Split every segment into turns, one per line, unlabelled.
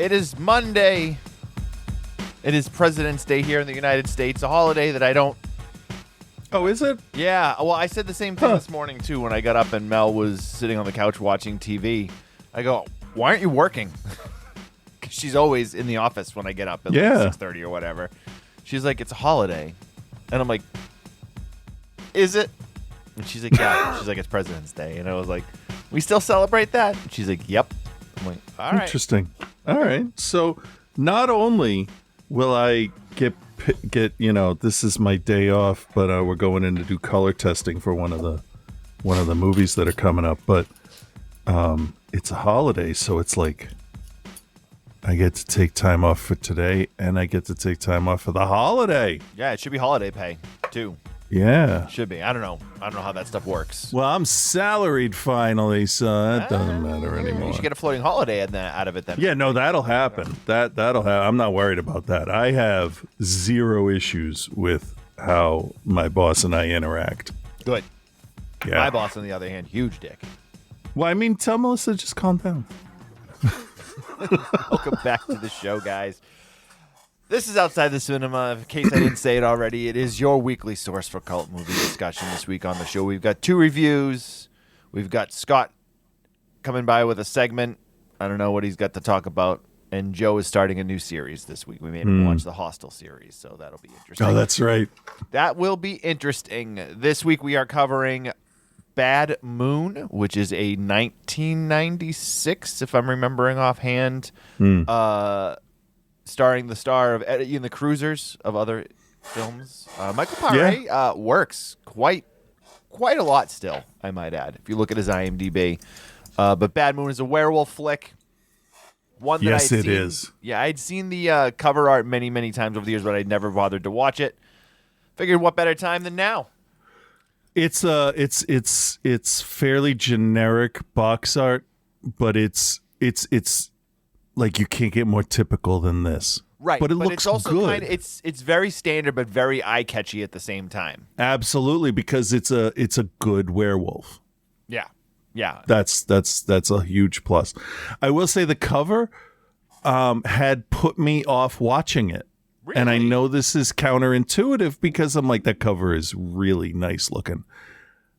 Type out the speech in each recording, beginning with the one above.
It is Monday. It is President's Day here in the United States, a holiday that I don't...
Oh, is it?
Yeah, well, I said the same thing this morning, too, when I got up and Mel was sitting on the couch watching TV. I go, why aren't you working? Because she's always in the office when I get up at like 6:30 or whatever. She's like, it's a holiday. And I'm like, is it? And she's like, yeah. She's like, it's President's Day. And I was like, we still celebrate that? And she's like, yep. I'm like, all right.
Interesting. All right. So not only will I get this is my day off, but we're going in to do color testing for one of the movies that are coming up, but it's a holiday, so it's like I get to take time off for today and I get to take time off for the holiday.
Yeah, it should be holiday pay too.
Yeah.
Should be. I don't know how that stuff works.
Well, I'm salaried finally, so that doesn't matter anymore.
You should get a floating holiday out of it then.
Yeah, no, that'll happen. That'll happen. I'm not worried about that. I have zero issues with how my boss and I interact.
Good.
Yeah.
My boss, on the other hand, huge dick.
Well, I mean, tell Melissa, just calm down.
Welcome back to the show, guys. This is Outside the Cinema. In case I didn't say it already, it is your weekly source for cult movie discussion. This week on the show, we've got 2 reviews. We've got Scott coming by with a segment. I don't know what he's got to talk about. And Joe is starting a new series this week. We made him watch the Hostel series, so that'll be interesting.
Oh, that's right.
That will be interesting. This week we are covering Bad Moon, which is a 1996, if I'm remembering offhand, starring the star of Eddie and the Cruisers of other films. Michael Paré works quite a lot still, I might add, if you look at his IMDb. But Bad Moon is a werewolf flick. One that
yes, it is.
Yeah, I'd seen the cover art many, many times over the years, but I'd never bothered to watch it. Figured what better time than now?
It's fairly generic box art, but it's like you can't get more typical than this.
Right,
but it looks
it's also
good.
It's very standard, but very eye catchy at the same time.
Absolutely, because it's a good werewolf.
Yeah.
That's a huge plus. I will say the cover had put me off watching it.
Really?
And I know this is counterintuitive because I'm like, that cover is really nice looking.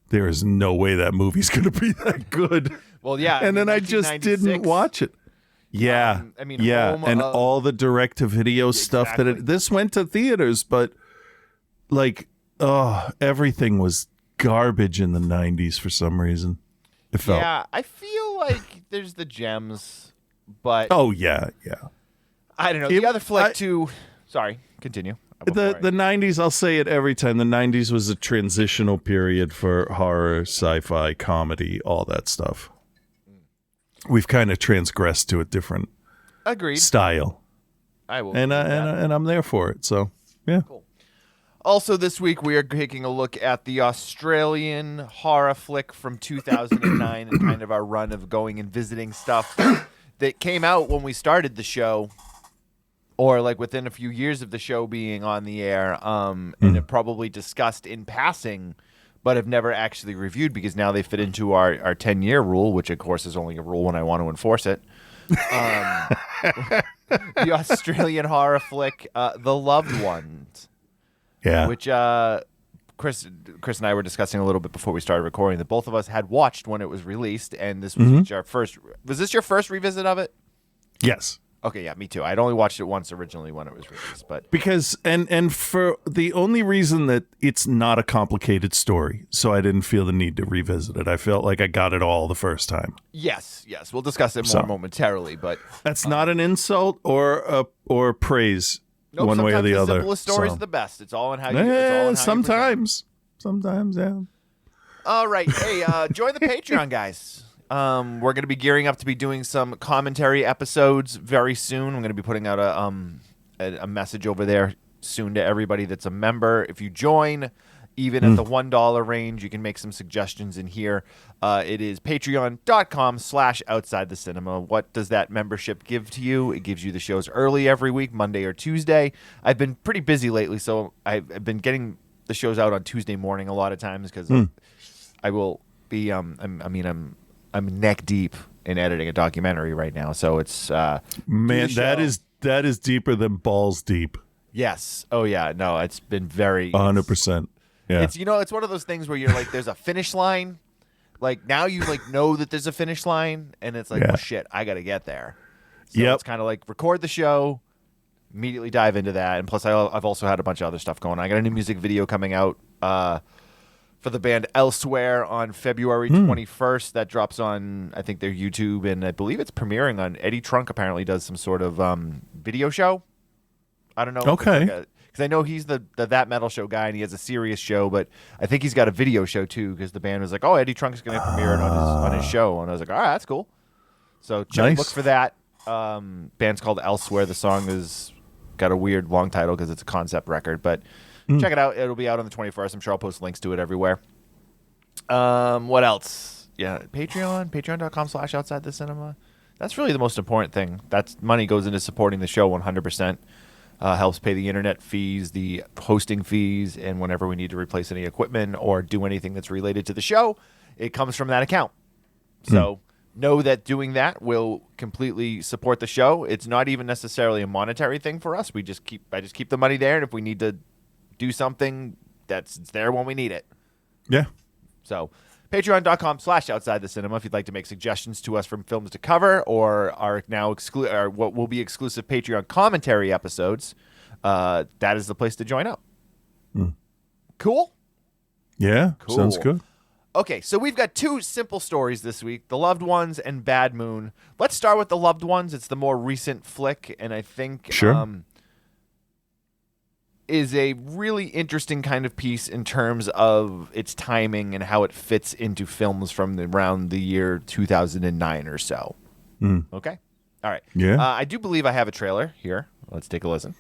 There is no way that movie's going to be that good.
Well, yeah.
And then I just didn't watch it. Yeah. And all the direct-to-video stuff this went to theaters, but like, everything was garbage in the 90s for some reason. It felt.
Yeah, I feel like there's the gems, but...
Oh, yeah.
I don't know. The other flick, too... Sorry, continue.
The 90s, I'll say it every time. The 90s was a transitional period for horror, sci-fi, comedy, all that stuff. We've kind of transgressed to a different style.
I will.
And I'm there for it. So, yeah.
Cool. Also this week, we are taking a look at the Australian horror flick from 2009 and kind of our run of going and visiting stuff that came out when we started the show. Or like within a few years of the show being on the air, and it probably discussed in passing, but have never actually reviewed because now they fit into our 10-year rule, which of course is only a rule when I want to enforce it. The Australian horror flick, The Loved Ones.
Yeah.
Which Chris and I were discussing a little bit before we started recording that both of us had watched when it was released, and this was our first. Was this your first revisit of it?
Yes.
Okay, yeah, me too. I'd only watched it once originally when it was released, but
because and for the only reason that it's not a complicated story, so I didn't feel the need to revisit it. I felt like I got it all the first time.
Yes, we'll discuss it more momentarily, but
that's not an insult or praise one way or the other.
The simplest story is the best. It's all in how you.
Sometimes, yeah.
All right, hey, join the Patreon, guys. We're going to be gearing up to be doing some commentary episodes very soon. I'm going to be putting out a message over there soon to everybody that's a member. If you join, even at the $1 range, you can make some suggestions in here. It is patreon.com/outside the cinema. What does that membership give to you? It gives you the shows early every week, Monday or Tuesday. I've been pretty busy lately, so I've been getting the shows out on Tuesday morning a lot of times because I will be, I'm neck deep in editing a documentary right now. So it's
Man, that is deeper than balls deep.
yes. Oh yeah. No, it's been very
100%. Yeah.
It's it's one of those things where you're like, there's a finish line. Like now you like know that there's a finish line, and it's like,
Yeah.
well, shit, I got to get there. So
Yep.
it's kind of like record the show, immediately dive into that, and plus I've also had a bunch of other stuff going on. I got a new music video coming out for the band Elsewhere on February 21st. That drops on, I think, their YouTube, and I believe it's premiering on Eddie Trunk. Apparently, does some sort of video show. I don't know.
Okay.
Because I know he's the That Metal Show guy, and he has a serious show, but I think he's got a video show too. Because the band was like, "Oh, Eddie Trunk's going to premiere it on his show," and I was like, "All right, that's cool." So look for that. Band's called Elsewhere. The song is got a weird long title because it's a concept record, but check it out. It'll be out on the 21st. I'm sure I'll post links to it everywhere. What else? Yeah, patreon.com/outside the cinema. That's really the most important thing. That's money goes into supporting the show 100%. Helps pay the internet fees, the hosting fees, and whenever we need to replace any equipment or do anything that's related to the show, it comes from that account. So know that doing that will completely support the show. It's not even necessarily a monetary thing for us. I just keep the money there, and if we need to do something, it's there when we need it.
Yeah.
So patreon.com/outside the cinema if you'd like to make suggestions to us from films to cover or are now or what will be exclusive Patreon commentary episodes. That is the place to join up. Cool?
Yeah.
Cool.
Sounds good.
Okay, so we've got two simple stories this week, The Loved Ones and Bad Moon. Let's start with The Loved Ones. It's the more recent flick, and I think is a really interesting kind of piece in terms of its timing and how it fits into films from around the year 2009 or so. Okay? All right.
Yeah.
I do believe I have a trailer here. Let's take a listen.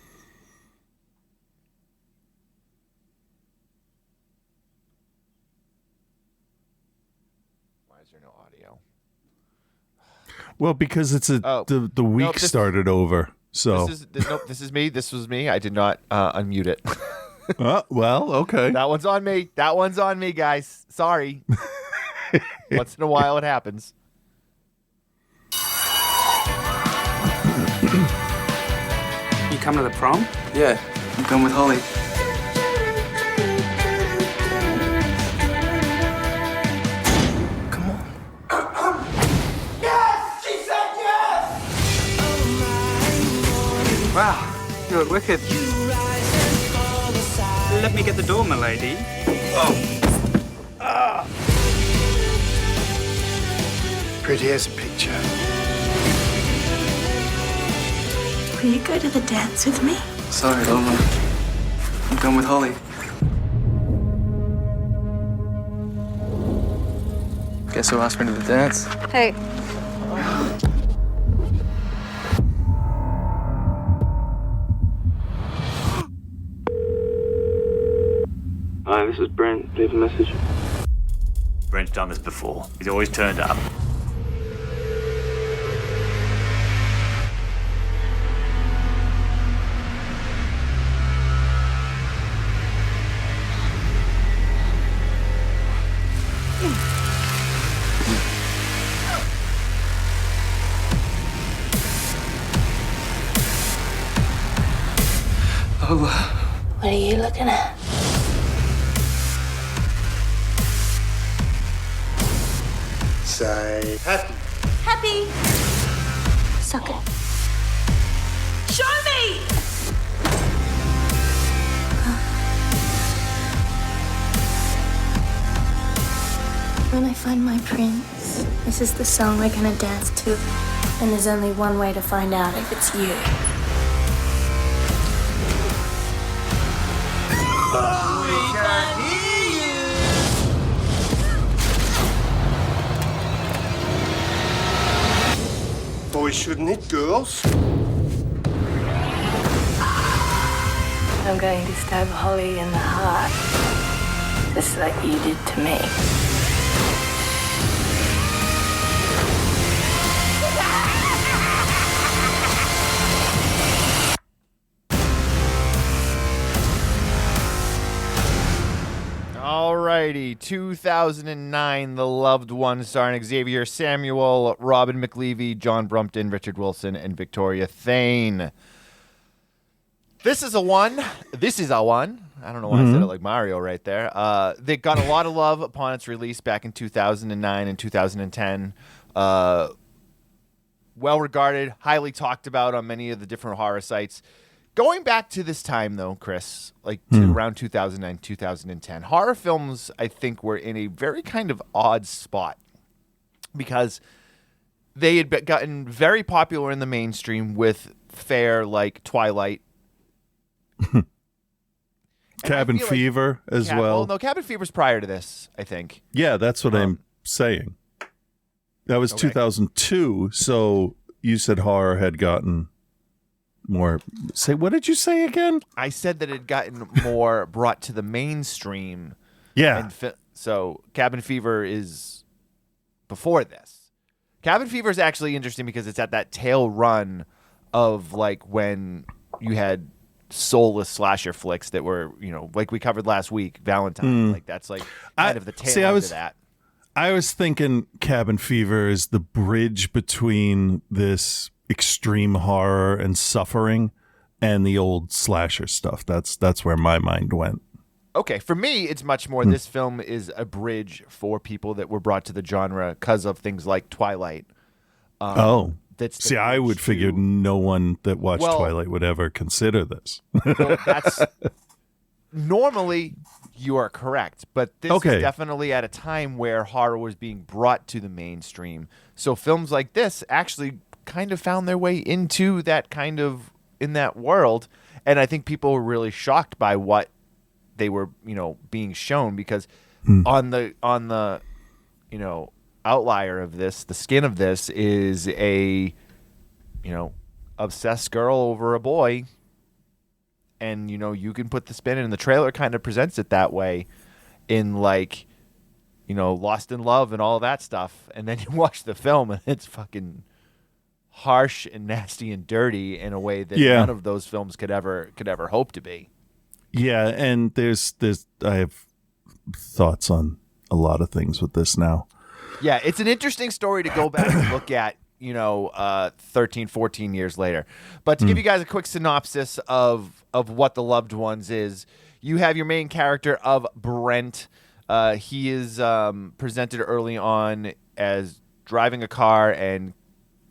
Why is there no audio?
Well, because it's the week started over. So
this is me. This was me. I did not unmute it.
well, okay.
That one's on me. That one's on me, guys. Sorry. Once in a while it happens.
You coming to the prom?
Yeah, I'm going with Holly. Come on.
Yes! She said yes!
Wow, you look wicked. Let me get the door, my lady.
Pretty as a picture.
Will you go to the dance with me?
Sorry, Lola. I'm going with Holly. Guess who asked me to the dance?
Hey.
Hi, this is Brent. Leave a message.
Brent's done this before. He's always turned up.
Lola.
What are you looking at?
Say happy.
Happy. Suck it. Show me! When I find my prince, this is the song we're gonna dance to. And there's only one way to find out if it's you.
Boys shouldn't hit girls.
I'm going to stab Holly in the heart, just like you did to me.
All righty. 2009, The Loved One, starring Xavier Samuel, Robin McLeavy, John Brumpton, Richard Wilson, and Victoria Thane. This is a one. I don't know why I said it like Mario right there. They got a lot of love upon its release back in 2009 and 2010. Well regarded, highly talked about on many of the different horror sites. Going back to this time, though, Chris, like to around 2009, 2010, horror films, I think, were in a very kind of odd spot because they had gotten very popular in the mainstream with fare like Twilight.
Cabin Fever as well.
Well, no, Cabin Fever's prior to this, I think.
Yeah, that's what I'm saying. That was 2002, so you said horror had gotten more. Say, what did you say again?
I said that it had gotten more brought to the mainstream.
Yeah.
So Cabin Fever is before this. Cabin Fever is actually interesting because it's at that tail run of like when you had soulless slasher flicks that were, like we covered last week, Valentine. Like that's like kind of the tail end of that.
I was thinking Cabin Fever is the bridge between this extreme horror and suffering and the old slasher stuff. That's where my mind went.
Okay, for me, it's much more this film is a bridge for people that were brought to the genre because of things like Twilight.
See, I would figure no one that watched Twilight would ever consider this.
Well, that's normally you are correct, but this is definitely at a time where horror was being brought to the mainstream. So films like this actually kind of found their way into that kind of in that world, and I think people were really shocked by what they were, being shown because on the outlier of this, the skin of this is a obsessed girl over a boy, and you can put the spin in, and the trailer kind of presents it that way in like Lost in Love and all that stuff, and then you watch the film and it's fucking harsh and nasty and dirty in a way that none of those films could ever hope to be.
Yeah, and there's I have thoughts on a lot of things with this now.
Yeah, it's an interesting story to go back and look at, 13, 14 years later. But to give you guys a quick synopsis of what The Loved Ones is, you have your main character of Brent. He is presented early on as driving a car and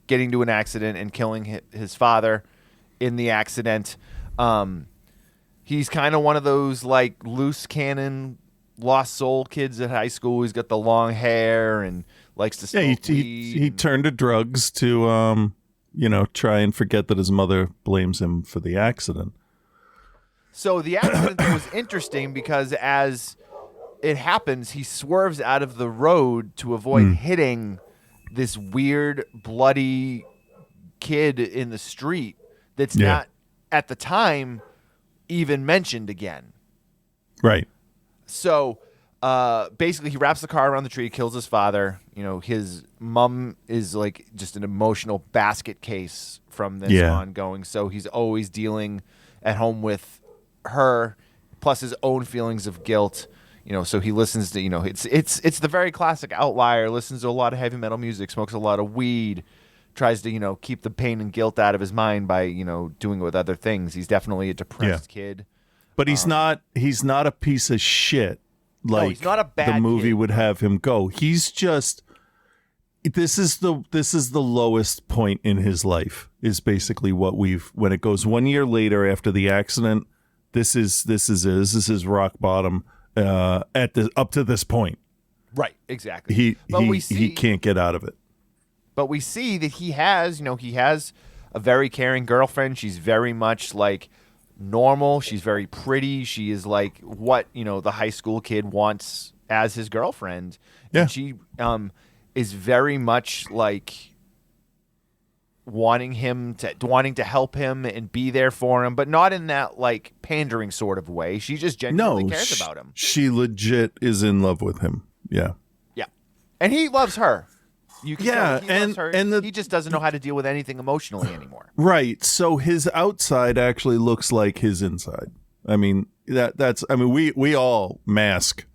getting into an accident and killing his father in the accident. He's kind of one of those like loose cannon lost soul kids at high school. He's got the long hair and likes to smoke weed.
He turned to drugs to try and forget that his mother blames him for the accident.
So the accident was interesting because as it happens, he swerves out of the road to avoid hitting this weird bloody kid in the street that's not at the time even mentioned again.
Right.
So basically he wraps the car around the tree, kills his father. His mom is like just an emotional basket case from this ongoing. So he's always dealing at home with her, plus his own feelings of guilt. So he listens to, it's the very classic outlier, listens to a lot of heavy metal music, smokes a lot of weed, tries to, keep the pain and guilt out of his mind by, doing it with other things. He's definitely a depressed kid.
But he's not a piece of shit like
he's not a bad
the movie
kid.
would have him go. He's just this is the lowest point in his life is basically what when it goes 1 year later after the accident, this is his rock bottom up to this point.
Right, exactly.
He can't get out of it.
But we see that he has a very caring girlfriend. She's very much like normal. She's very pretty. She is like what, the high school kid wants as his girlfriend.
Yeah.
And she is very much like wanting to help him and be there for him, but not in that like pandering sort of way. She just genuinely cares about him.
She legit is in love with him. Yeah.
Yeah. And he loves her. You can tell he loves her.
And
he just doesn't know how to deal with anything emotionally anymore.
Right. So his outside actually looks like his inside. I mean, we all mask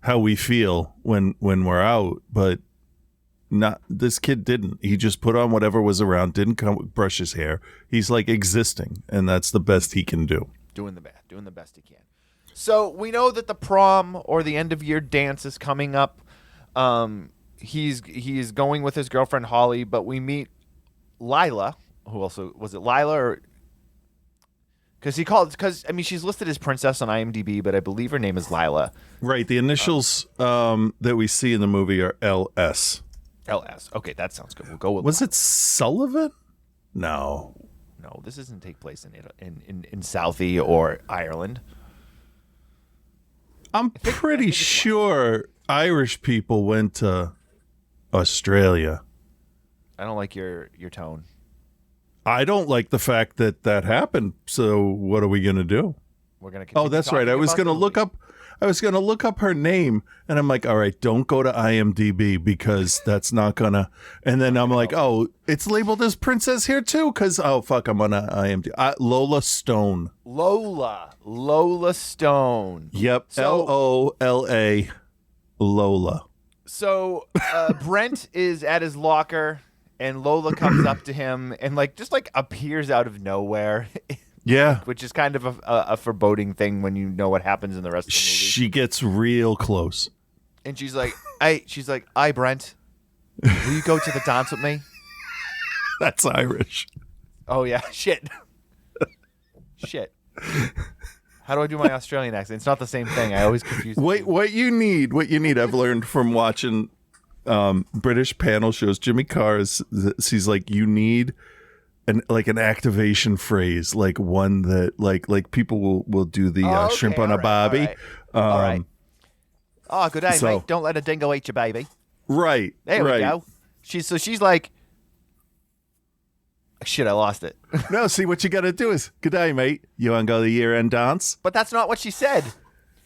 how we feel when we're out, but not this kid didn't. He just put on whatever was around, didn't come brush his hair. He's like existing, and that's the best he can do.
Doing the best he can. So we know that the prom or the end of year dance is coming up. He's going with his girlfriend Holly, but we meet Lila. Who also was it? Lila or because she's listed as princess on IMDb, but I believe her name is Lila.
Right. The initials that we see in the movie are LS.
LS. Okay, that sounds good. We'll go with.
Was it Sullivan? No.
No, this doesn't take place in Southie or Ireland.
I'm pretty sure Irish people went to Australia.
I don't like your tone.
I don't like the fact that happened. So what are we gonna do?
We're gonna.
Oh, that's right. I was gonna look up her name, and I'm like, all right, don't go to IMDb because that's not gonna. And then I'm like, oh, it's labeled as princess here too, because oh fuck, I'm on IMDb. Lola Stone.
Lola Stone.
Yep.
So-
Lola. Lola.
So Brent is at his locker, and Lola comes up to him and just appears out of nowhere.
Yeah.
Which is kind of a foreboding thing when you know what happens in the rest of the movie.
She gets real close.
And she's like, "Hi, Brent. Will you go to the dance with me?"
That's Irish.
Oh yeah, shit. How do I do my Australian accent? It's not the same thing. I always confuse.
What you need, I've learned from watching British panel shows. Jimmy Carr he's like, you need an activation phrase, like one that like people will do the shrimp on a barbie.
All right. Oh, good day,
so-
mate. Don't let a dingo eat your baby.
Right.
There
right.
we go. She's like, shit, I lost it.
No, see what you got to do is, good day, mate. You want to go to the year-end dance?
But that's not what she said.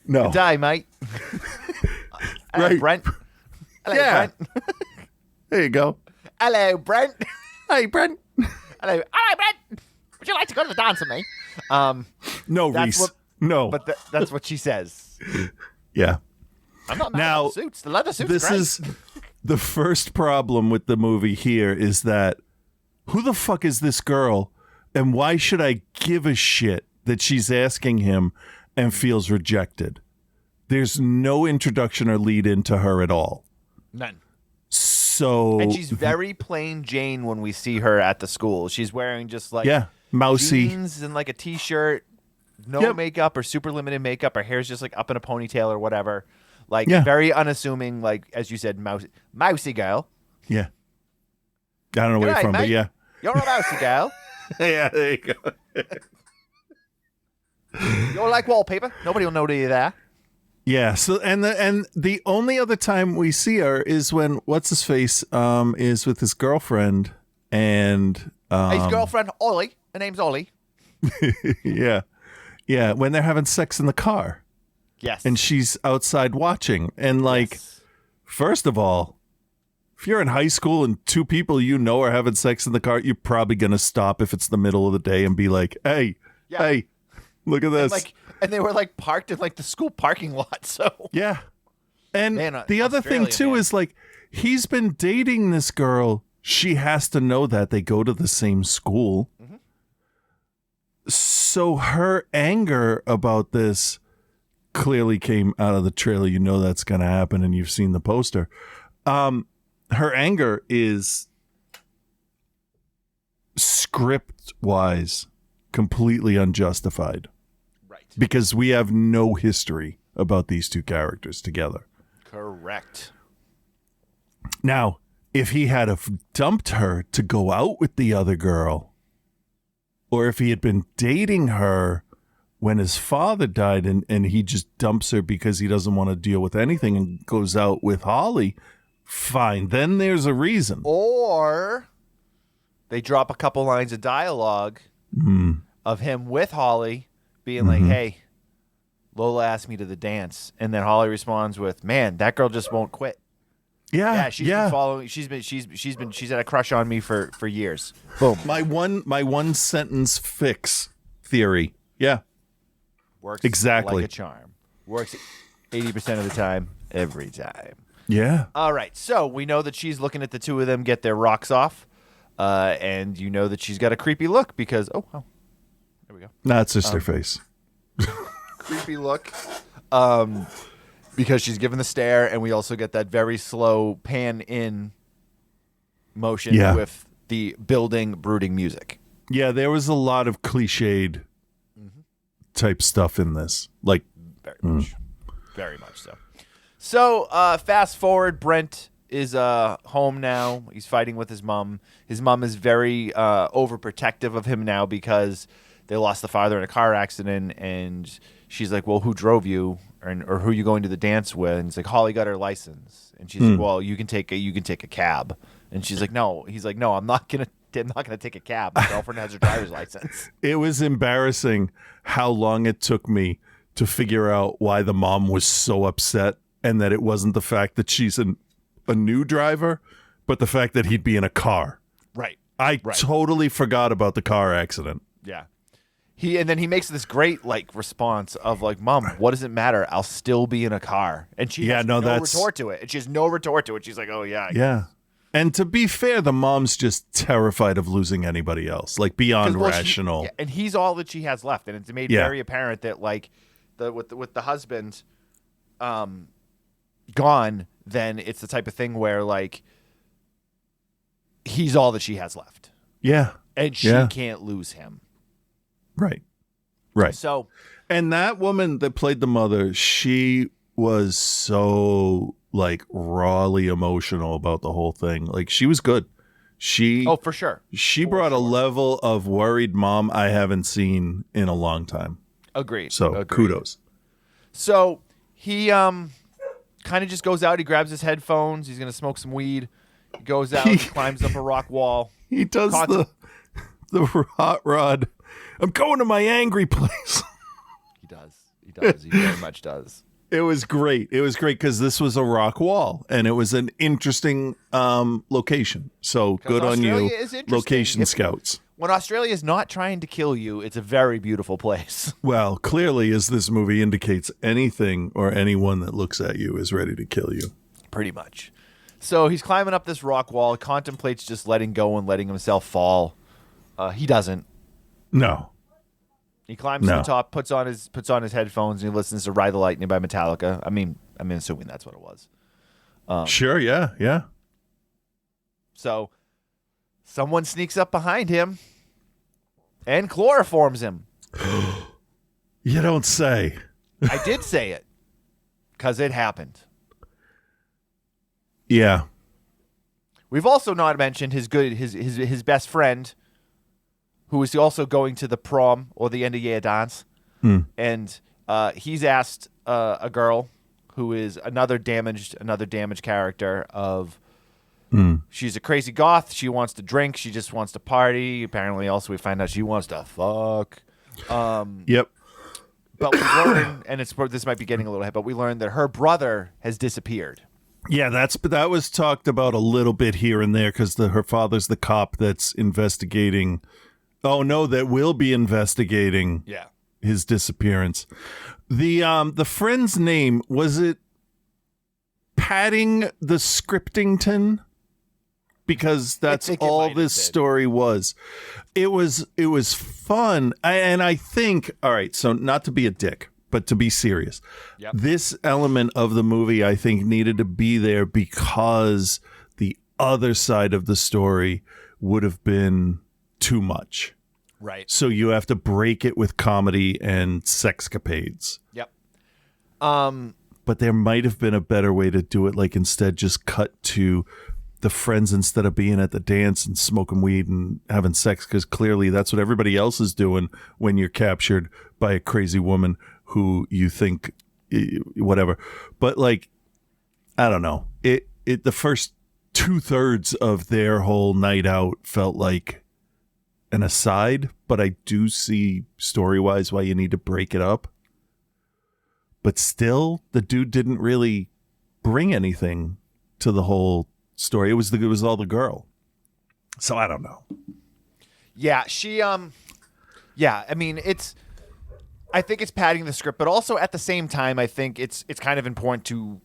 No.
Good day, mate. Hello,
Right.
Brent. Hello,
Yeah.
Brent.
There you go.
Hello, Brent.
Hey, Brent.
Hello, Brent. Would you like to go to the dance with me?
No,
That's
Reese.
what-
No.
But that's what she says.
Yeah.
I'm not mad
Now,
at the suits. The leather suits.
This
great.
is the first problem with the movie here is that who the fuck is this girl and why should I give a shit that she's asking him and feels rejected? There's no introduction or lead into her at all.
None.
So
And she's very plain Jane when we see her at the school. She's wearing just
mousy.
jeans and a t-shirt, no
Yep.
makeup or super limited makeup. Her hair's just up in a ponytail or whatever.
Yeah.
Very unassuming, as you said, mousy girl.
Yeah. I don't know where you're
G'day,
from, but
mate.
yeah.
You're a mousy girl.
Yeah, there you go.
You're like wallpaper. Nobody will know that you're there.
Yeah. So and the only other time we see her is when what's his face is with his girlfriend and
His girlfriend, Ollie. Her name's Ollie.
yeah, when they're having sex in the car
Yes.
and she's outside watching and
Yes.
first of all, if you're in high school and two people are having sex in the car, you're probably gonna stop if it's the middle of the day and be like, hey, look at this.
And they were parked in the school parking lot. So
Yeah. And
Man,
the other thing
Australia,
too
man.
is he's been dating this girl. She has to know that they go to the same school.
Mm-hmm.
So her anger about this clearly came out of the trailer. You know that's going to happen and you've seen the poster. Her anger is script-wise completely unjustified.
right.
Because we have no history about these two characters together.
Correct.
Now, if he had have dumped her to go out with the other girl, or if he had been dating her when his father died and he just dumps her because he doesn't want to deal with anything and goes out with Holly, fine. Then there's a reason.
Or they drop a couple lines of dialogue of him with Holly being like, hey, Lola asked me to the dance. And then Holly responds with, man, that girl just won't quit. Yeah, she's been following. She's had a crush on me for years. Boom.
My one sentence fix theory. Yeah.
Works
Exactly.
like a charm. Works 80% of the time, every time.
Yeah.
All right, so we know that she's looking at the two of them get their rocks off, and you know that she's got a creepy look because there we go,
Nah, it's just her face.
creepy look, because she's giving the stare, and we also get that very slow pan in motion with the building brooding music.
Yeah, there was a lot of cliched type stuff in this. Like,
Very much so. So, fast forward, Brent is home now. He's fighting with his mom. His mom is very overprotective of him now because they lost the father in a car accident, and she's like, well, who drove you? Or who are you going to the dance with? And he's like, Holly got her license. And she's like, well, you can take a cab. And she's like, no. He's like, no, I'm not gonna take a cab. My girlfriend has her driver's license.
it was embarrassing how long it took me to figure out why the mom was so upset, and that it wasn't the fact that she's a new driver, but the fact that he'd be in a car.
Right.
I totally forgot about the car accident.
Yeah. And then he makes this great response of Mom, what does it matter? I'll still be in a car. And she has no retort to it. And she has no retort to it. She's like, oh yeah.
Yeah. And to be fair, the mom's just terrified of losing anybody else, beyond rational.
And he's all that she has left. And it's made very apparent that with the husband gone, then it's the type of thing where he's all that she has left.
Yeah.
And she can't lose him.
Right.
So,
and that woman that played the mother, she was so rawly emotional about the whole thing. She was good.
for sure.
She brought a level of worried mom I haven't seen in a long time.
Agreed.
So kudos.
So he kind of just goes out. He grabs his headphones. He's gonna smoke some weed. He goes out. He climbs up a rock wall.
He does the hot rod. I'm going to my angry place.
He does. He very much does.
It was great. It was great because this was a rock wall, and it was an interesting location. So good on you, location scouts.
When Australia is not trying to kill you, it's a very beautiful place.
Well, clearly, as this movie indicates, anything or anyone that looks at you is ready to kill you.
Pretty much. So he's climbing up this rock wall, contemplates just letting go and letting himself fall. He doesn't.
No.
He climbs to the top, puts on his headphones, and he listens to "Ride the Lightning" by Metallica. I'm assuming that's what it was.
Sure, yeah.
So someone sneaks up behind him and chloroforms him.
You don't say.
I did say it because it happened.
Yeah.
We've also not mentioned his best friend, who is also going to the prom or the end of year dance, and he's asked a girl who is another damaged character of. She's a crazy goth. She wants to drink. She just wants to party. Apparently, also we find out she wants to fuck.
Yep.
But we learn, and this might be getting a little ahead, but we learned that her brother has disappeared.
Yeah, that was talked about a little bit here and there because her father's the cop that's investigating. Oh no, that will be investigating.
Yeah.
His disappearance. The friend's name, was it Padding the Scriptington? Because that's all this story was. It was fun. And I think, all right, so not to be a dick, but to be serious.
Yep.
This element of the movie, I think, needed to be there because the other side of the story would have been too much.
Right.
So you have to break it with comedy and sexcapades.
Yep.
But there might have been a better way to do it, instead just cut to the friends instead of being at the dance and smoking weed and having sex, because clearly that's what everybody else is doing when you're captured by a crazy woman who you think whatever. But I don't know. The first 2/3 of their whole night out felt like an aside, but I do see story-wise why you need to break it up. But still, the dude didn't really bring anything to the whole story. It was all the girl. So I don't know.
Yeah, she yeah, I mean, I think it's padding the script, but also at the same time, I think it's kind of important to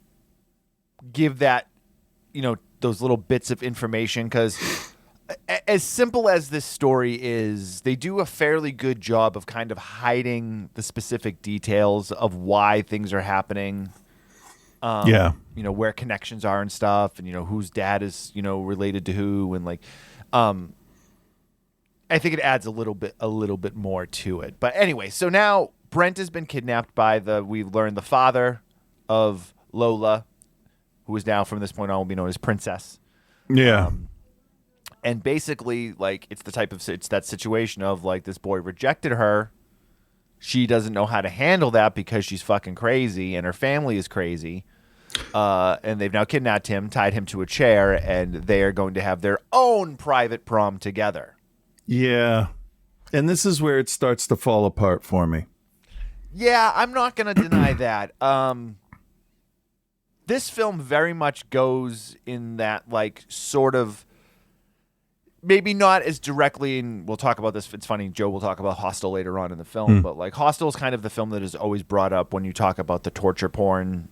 give that, those little bits of information, because as simple as this story is, they do a fairly good job of kind of hiding the specific details of why things are happening. Where connections are and stuff, and whose dad is related to who, and like, I think it adds a little bit more to it. But anyway, so now Brent has been kidnapped by we've learned the father of Lola, who is now from this point on will be known as Princess.
Yeah.
And basically, like, it's that situation of like, this boy rejected her. She doesn't know how to handle that because she's fucking crazy and her family is crazy. And they've now kidnapped him, tied him to a chair, and they are going to have their own private prom together.
Yeah. And this is where it starts to fall apart for me.
Yeah, I'm not going to deny that. This film very much goes in that, like, sort of, maybe not as directly, and we'll talk about this. It's funny, Joe will talk about Hostel later on in the film, but like, Hostel is kind of the film that is always brought up when you talk about the torture porn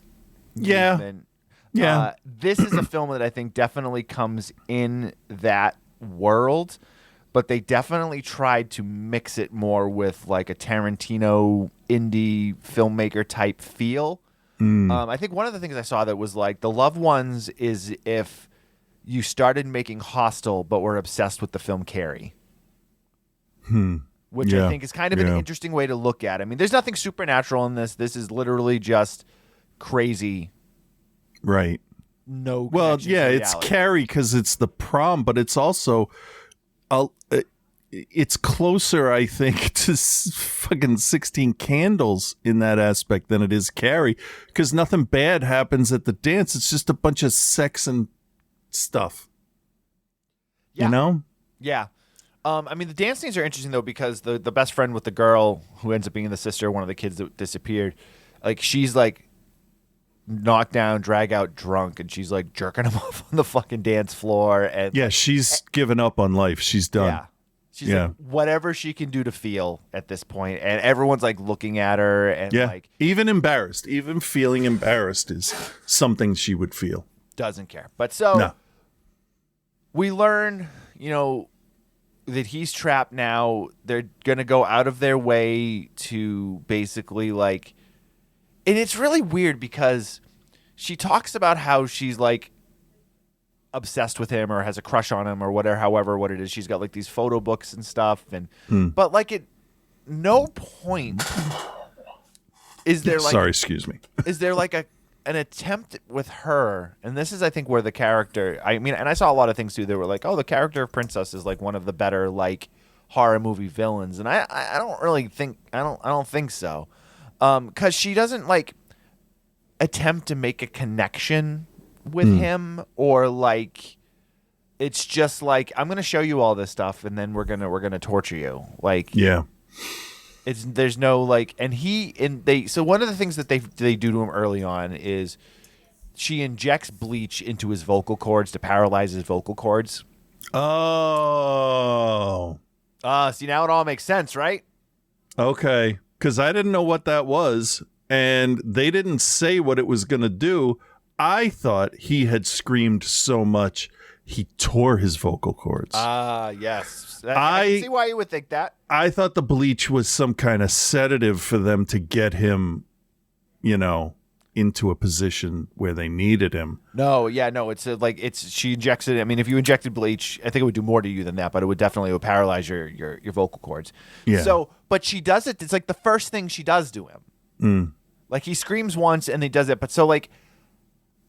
movement.
Yeah.
This is a film that I think definitely comes in that world, but they definitely tried to mix it more with like a Tarantino indie filmmaker type feel. I think one of the things I saw that was like, The Loved Ones is if you started making Hostel but were obsessed with the film Carrie. Which I think is kind of an interesting way to look at it. I mean, there's nothing supernatural in this. This is literally just crazy.
Right.
No.
Well,
connection
yeah,
to
it's
reality.
Carrie because it's the prom, but it's also, it's closer, I think, to fucking 16 Candles in that aspect than it is Carrie, because nothing bad happens at the dance. It's just a bunch of sex and stuff.
Yeah.
You know?
Yeah. I mean, the dance scenes are interesting, though, because the best friend with the girl who ends up being the sister, one of the kids that disappeared, like, she's, like, knocked down, drag out drunk, and she's, like, jerking him off on the fucking dance floor. And
Yeah, she's given up on life. She's done.
Yeah. She's like, whatever she can do to feel at this point, and everyone's, like, looking at her, and, like...
Even embarrassed. Even feeling embarrassed is something she would feel.
Doesn't care. But so... We learn, that he's trapped now. They're going to go out of their way to basically, like... And it's really weird because she talks about how she's, like, obsessed with him or has a crush on him or whatever, however, what it is. She's got, like, these photo books and stuff. But, like, at no point is there, like...
Sorry, excuse me.
Is there, like, an attempt with her, and this is, I think, where the character... I mean, and I saw a lot of things, too. They were like, oh, the character of Princess is, like, one of the better, like, horror movie villains. And I don't really think... I don't think so. Because she doesn't, like, attempt to make a connection with him, or, like, it's just like, I'm gonna show you all this stuff, and then we're gonna torture you. Like, there's no, like, so one of the things that they do to him early on is she injects bleach into his vocal cords to paralyze his vocal cords.
Oh.
See, now it all makes sense, right?
Okay. Because I didn't know what that was, and they didn't say what it was going to do. I thought he had screamed so much he tore his vocal cords.
Yes. I can see why you would think that.
I thought the bleach was some kind of sedative for them to get him, into a position where they needed him.
No, she injects it. I mean, if you injected bleach, I think it would do more to you than that, but it would definitely paralyze your vocal cords.
Yeah.
So, but she does it. It's like the first thing she does to him. Like, he screams once and he does it. But so, like,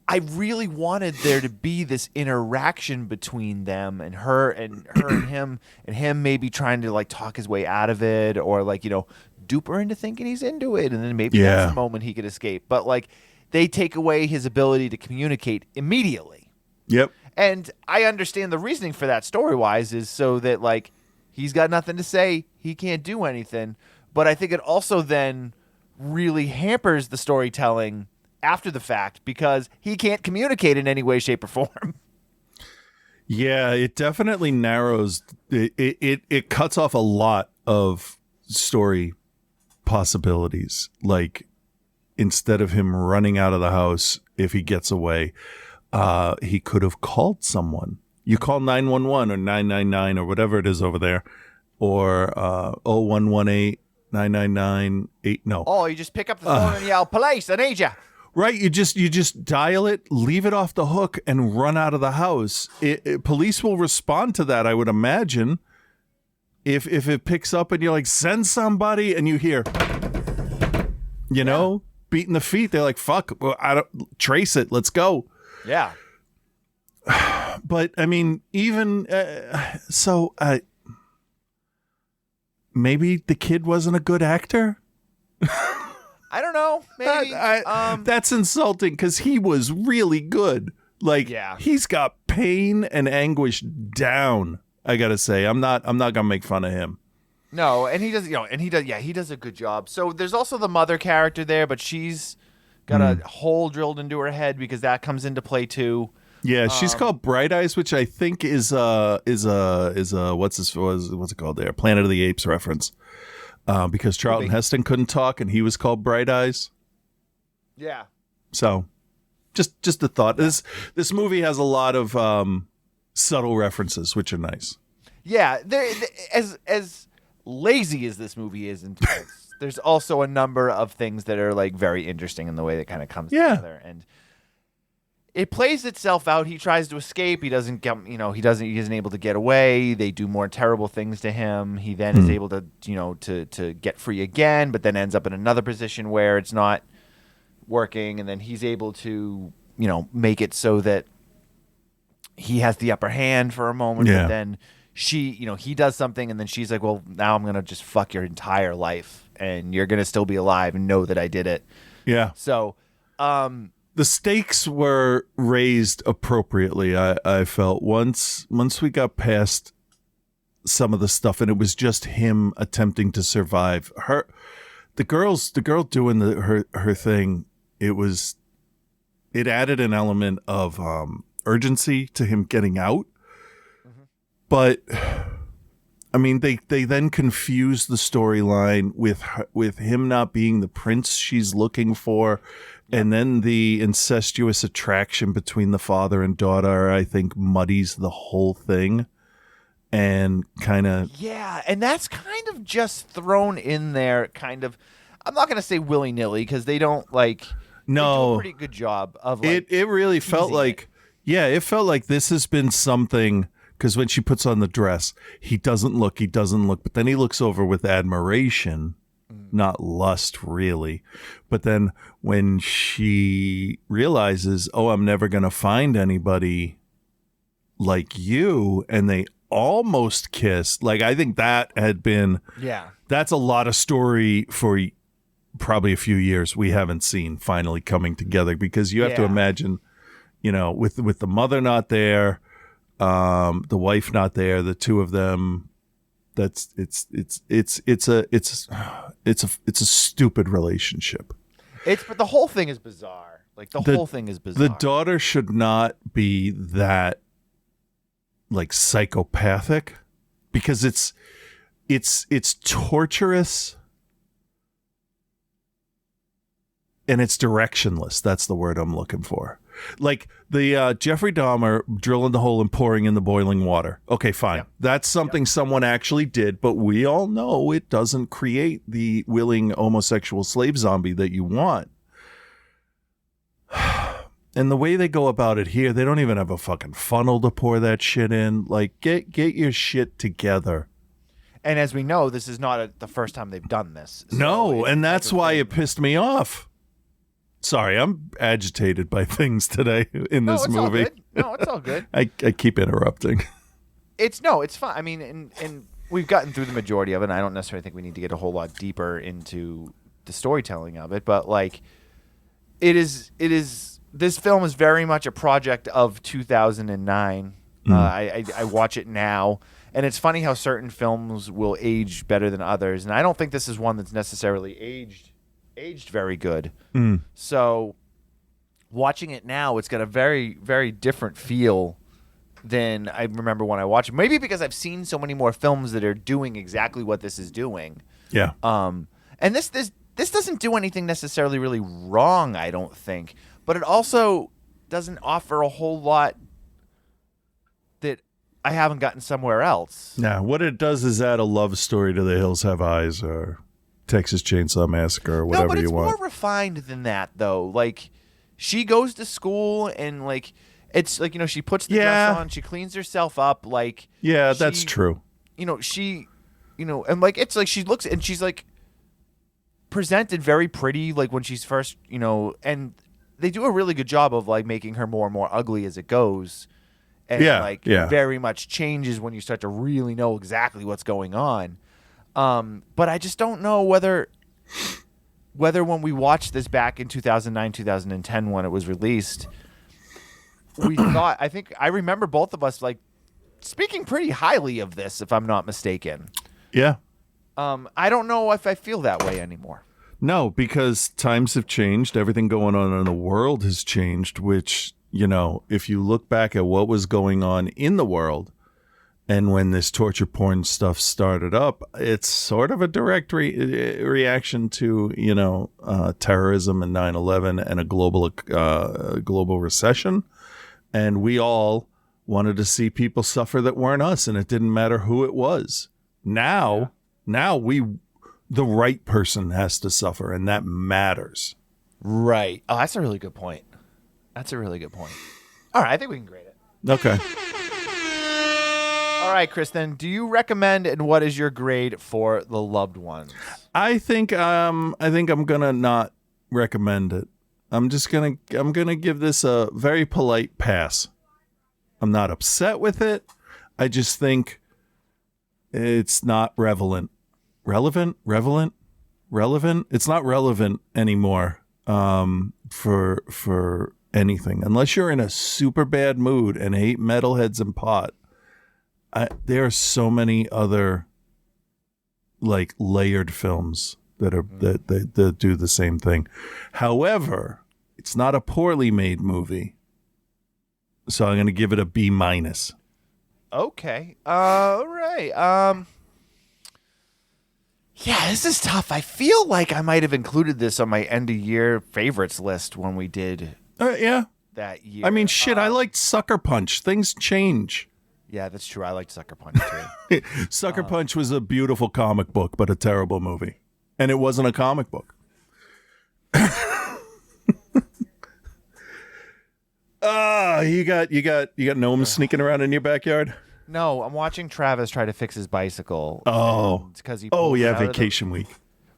I really wanted there to be this interaction between them and her and him, and him maybe trying to, like, talk his way out of it, or, like, dupe her into thinking he's into it, and then maybe that's the moment he could escape. But, like, they take away his ability to communicate immediately.
Yep.
And I understand the reasoning for that story-wise is so that, like, he's got nothing to say, he can't do anything. But I think it also then really hampers the storytelling after the fact because he can't communicate in any way, shape, or form.
Yeah, it definitely narrows. It cuts off a lot of story possibilities. Like, instead of him running out of the house, if he gets away, he could have called someone. You call 911 or 999 or whatever it is over there, or 0118 999 8. No.
Oh, you just pick up the phone and yell, "Police! I need you."
Right, you just dial it, leave it off the hook, and run out of the house. Police will respond to that, I would imagine. If it picks up and you're like, send somebody, and you hear, beating the feet, they're like, fuck, well, I don't trace it. Let's go.
Yeah.
But I mean, even maybe the kid wasn't a good actor.
I don't know. Maybe.
That's insulting because he was really good. Like, he's got pain and anguish down. I gotta say, I'm not gonna make fun of him.
No, and he does. He does a good job. So there's also the mother character there, but she's got a hole drilled into her head because that comes into play too.
Yeah, she's called Bright Eyes, which I think is what's it called there? Planet of the Apes reference. Because Charlton Heston couldn't talk and he was called Bright Eyes.
Yeah.
So, just a thought. This movie has a lot of subtle references, which are nice.
Yeah, as lazy as this movie is in parts, there's also a number of things that are like very interesting in the way that kind of comes together, and it plays itself out. He tries to escape. He doesn't get, he isn't able to get away. They do more terrible things to him. He then is able to, to get free again, but then ends up in another position where it's not working. And then he's able to, make it so that he has the upper hand for a moment.
Yeah.
But then he does something and then she's like, well, now I'm going to just fuck your entire life and you're going to still be alive and know that I did it.
Yeah.
So,
the stakes were raised appropriately. I felt once we got past some of the stuff, and it was just him attempting to survive. The girl doing her thing. It added an element of urgency to him getting out. Mm-hmm. But I mean, they then confused the storyline with him not being the prince she's looking for. And then the incestuous attraction between the father and daughter, I think, muddies the whole thing and kind of...
Yeah, and that's kind of just thrown in there kind of... I'm not going to say willy-nilly because they don't, like...
No.
They do a pretty good job of, like...
It really felt like... Yeah, it felt like this has been something... Because when she puts on the dress, he doesn't look, but then he looks over with admiration... Not lust, really. But then when she realizes, oh, I'm never going to find anybody like you, and they almost kissed, like, I think that had been... Yeah. That's a lot of story for probably a few years we haven't seen finally coming together, because you have to imagine, with the mother not there, the wife not there, the two of them... It's a stupid relationship.
But the whole thing is bizarre. Like the whole thing is bizarre.
The daughter should not be that like psychopathic, because it's torturous and it's directionless. That's the word I'm looking for. Like the Jeffrey Dahmer drilling the hole and pouring in the boiling water. Okay, fine. Yeah. That's something someone actually did, but we all know it doesn't create the willing homosexual slave zombie that you want. And the way they go about it here, they don't even have a fucking funnel to pour that shit in. Like, get your shit together.
And as we know, this is not the first time they've done this. So
no, and that's why it pissed me off. Sorry, I'm agitated by things today in this movie.
All good. No, it's all good.
I keep interrupting.
It's fine. I mean, and we've gotten through the majority of it, and I don't necessarily think we need to get a whole lot deeper into the storytelling of it, but like it is this film is very much a project of 2009. I watch it now, and it's funny how certain films will age better than others, and I don't think this is one that's necessarily aged very good. So watching it now, it's got a very, very different feel than I remember when I watched it. Maybe because I've seen so many more films that are doing exactly what this is doing.
Yeah.
And this doesn't do anything necessarily really wrong, I don't think, but it also doesn't offer a whole lot that I haven't gotten somewhere else.
Nah, what it does is add a love story to The Hills Have Eyes or Texas Chainsaw Massacre or whatever
no, but
you
it's
want.
more refined than that, though. Like, she goes to school and, like, it's like, she puts the dress on, she cleans herself up, like...
Yeah, that's true.
And, like, it's like she looks and she's, like, presented very pretty, like, when she's first, and they do a really good job of, like, making her more and more ugly as it goes. And, very much changes when you start to really know exactly what's going on. But I just don't know whether when we watched this back in 2009, 2010 when it was released, we thought, I remember both of us like speaking pretty highly of this, if I'm not mistaken.
Yeah.
I don't know if I feel that way anymore.
No, because times have changed. Everything going on in the world has changed, which, if you look back at what was going on in the world, and when this torture porn stuff started up, it's sort of a direct reaction to, terrorism and 9/11 and a global recession. And we all wanted to see people suffer that weren't us, and it didn't matter who it was. Now the right person has to suffer, and that matters.
Right. Oh, that's a really good point. All right, I think we can grade it.
Okay.
All right, Chris, then, do you recommend and what is your grade for The Loved Ones?
I think I'm gonna not recommend it. I'm gonna give this a very polite pass. I'm not upset with it. I just think it's not relevant. It's not relevant anymore for anything. Unless you're in a super bad mood and hate metalheads and pot. There are so many other like layered films that do the same thing. However, it's not a poorly made movie, so I'm going to give it a B-.
Okay. All right. Yeah, this is tough. I feel like I might have included this on my end of year favorites list when we did
Yeah.
that year.
I mean, shit, I liked Sucker Punch. Things change.
Yeah, that's true. I liked Sucker Punch too.
Sucker Punch was a beautiful comic book, but a terrible movie. And it wasn't a comic book. You got gnomes sneaking around in your backyard?
No, I'm watching Travis try to fix his bicycle.
Oh.
Because he
vacation week.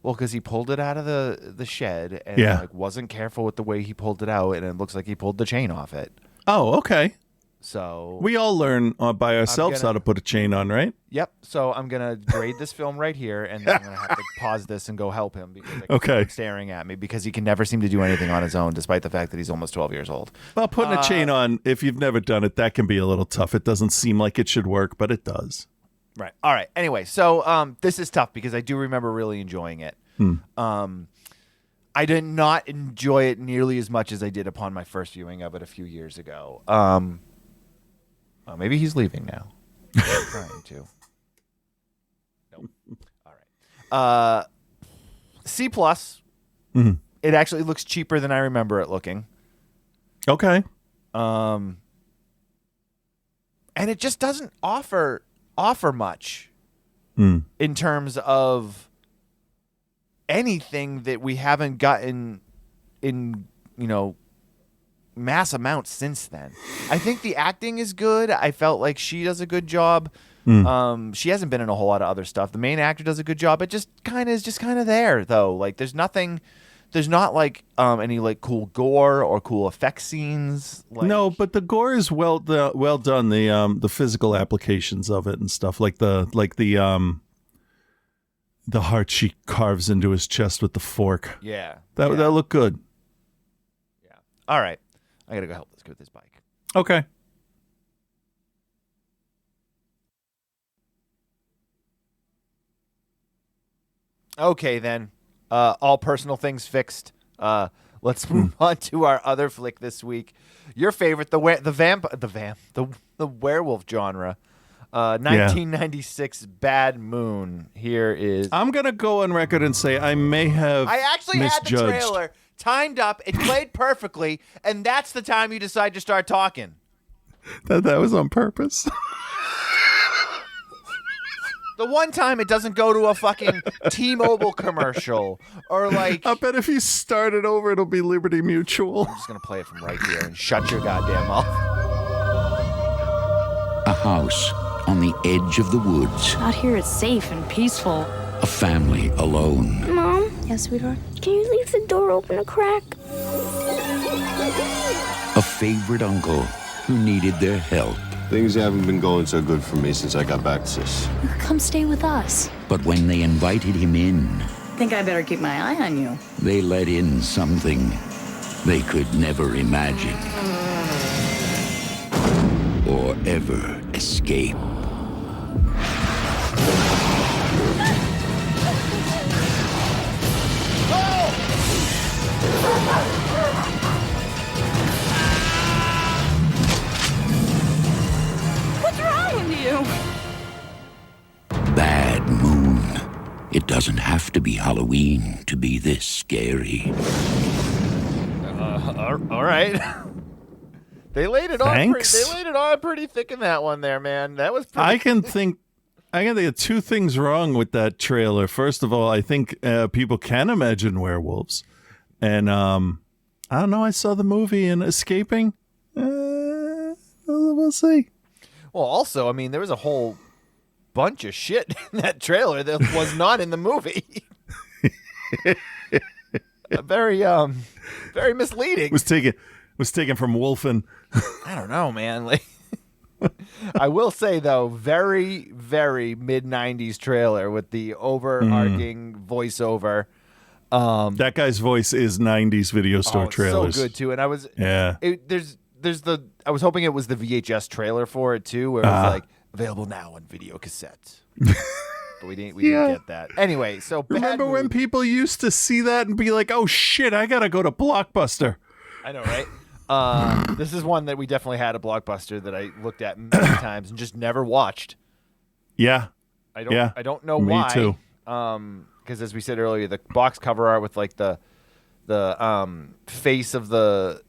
Well, because he pulled it out of the shed and like wasn't careful with the way he pulled it out, and it looks like he pulled the chain off it.
Oh, okay.
So
we all learn by ourselves how to put a chain on, right?
Yep. So I'm gonna grade this film right here, and then I'm gonna have to pause this and go help him because he's staring at me because he can never seem to do anything on his own, despite the fact that he's almost 12 years old.
Well, putting a chain on, if you've never done it, that can be a little tough. It doesn't seem like it should work, but it does.
Right. All right. Anyway, so this is tough because I do remember really enjoying it. I did not enjoy it nearly as much as I did upon my first viewing of it a few years ago. Maybe he's leaving now. I'm trying to. Nope. All right. C+.
Mm-hmm.
It actually looks cheaper than I remember it looking.
Okay.
And it just doesn't offer much in terms of anything that we haven't gotten in, mass amounts since then. I think the acting is good. I felt like she does a good job. She hasn't been in a whole lot of other stuff. The main actor does a good job. It just kind of there though. Like there's not like any like cool gore or cool effect scenes.
No, but the gore is well done. The physical applications of it and stuff like the heart she carves into his chest with the fork.
Yeah.
That looked good.
Yeah. All right. I gotta go help this kid with his bike.
Okay.
Okay, then. All personal things fixed. Let's move on to our other flick this week. Your favorite, the werewolf genre. 1996 Bad Moon. Here is.
I'm gonna go on record and say I may have.
I actually had the
misjudged.
trailer timed up. It played perfectly, and that's the time you decide to start talking.
That was on purpose.
The one time it doesn't go to a fucking T-Mobile commercial or like.
I bet if you start it over, it'll be Liberty Mutual.
I'm just gonna play it from right here and shut your goddamn mouth.
A house on the edge of the woods.
Out here it's safe and peaceful.
A family alone.
Mom?
Yes, sweetheart?
Can you leave the door open a crack?
A favorite uncle who needed their help.
Things haven't been going so good for me since I got back, sis.
You could come stay with us.
But when they invited him in,
Think I better keep my eye on you.
they let in something they could never imagine or ever escape.
What's wrong with you?
Bad Moon. It doesn't have to be Halloween to be this scary.
All right. They laid it on.
Thanks.
They laid it on pretty thick in that one there, man. That was. Pretty
I can think of two things wrong with that trailer. First of all, I think people can imagine werewolves, and I don't know. I saw the movie and escaping. We'll see.
Well, also, I mean, there was a whole bunch of shit in that trailer that was not in the movie. Very misleading.
Was taken from Wolfen.
I don't know, man. Like, I will say though, very, very mid '90s trailer with the overarching voiceover.
That guy's voice is '90s video store trailers.
So good too. And I was
Yeah.
I was hoping it was the VHS trailer for it too, where it was like available now on video cassette. But we didn't get that. Anyway, so
Remember when people used to see that and be like, "Oh shit, I gotta go to Blockbuster."
I know, right? This is one that we definitely had a Blockbuster that I looked at many times and just never watched.
Yeah.
I don't know
Me
why.
too.
Because as we said earlier, the box cover art with like the face of the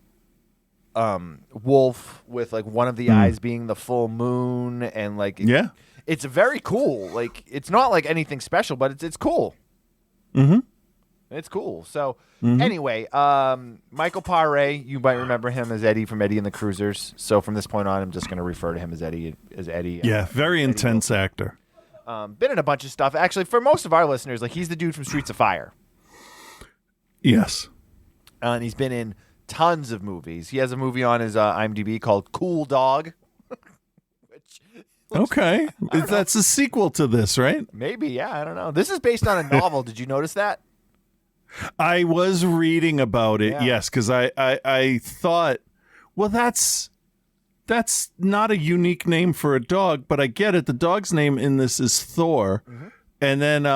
wolf with like one of the eyes being the full moon and like
Yeah.
it's very cool. Like it's not like anything special, but it's cool.
Mm-hmm.
It's cool. So anyway, Michael Paré, you might remember him as Eddie from Eddie and the Cruisers. So from this point on, I'm just going to refer to him as Eddie.
Yeah, very intense actor.
Been in a bunch of stuff. Actually, for most of our listeners, like he's the dude from Streets of Fire.
Yes.
And he's been in tons of movies. He has a movie on his IMDb called Cool Dog.
Okay. That's a sequel to this, right?
Maybe, yeah, I don't know. This is based on a novel. Did you notice that?
I was reading about it,
Yeah.
yes, because I thought, well, that's not a unique name for a dog, but I get it. The dog's name in this is Thor.
Mm-hmm.
And then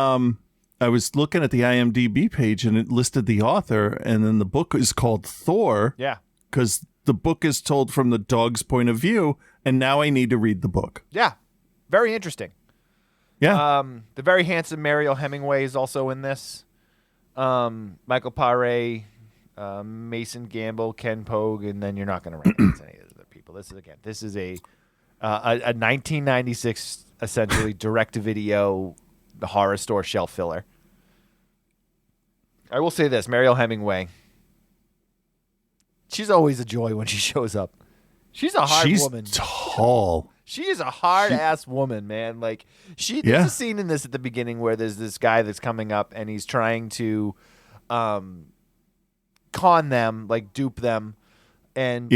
I was looking at the IMDb page and it listed the author, and then the book is called Thor.
Yeah.
Because the book is told from the dog's point of view, and now I need to read the book.
Yeah. Very interesting.
Yeah.
The very handsome Mariel Hemingway is also in this. Michael Paré, Mason Gamble, Ken Pogue, and then you're not going to recognize any of the other people. This is a 1996 essentially direct-to-video horror store shelf filler. I will say this, Mariel Hemingway. She's always a joy when she shows up. She's a hard woman.
She's tall.
She is a hard-ass woman, man. Like, there's a scene in this at the beginning where there's this guy that's coming up and he's trying to con them, like dupe them. And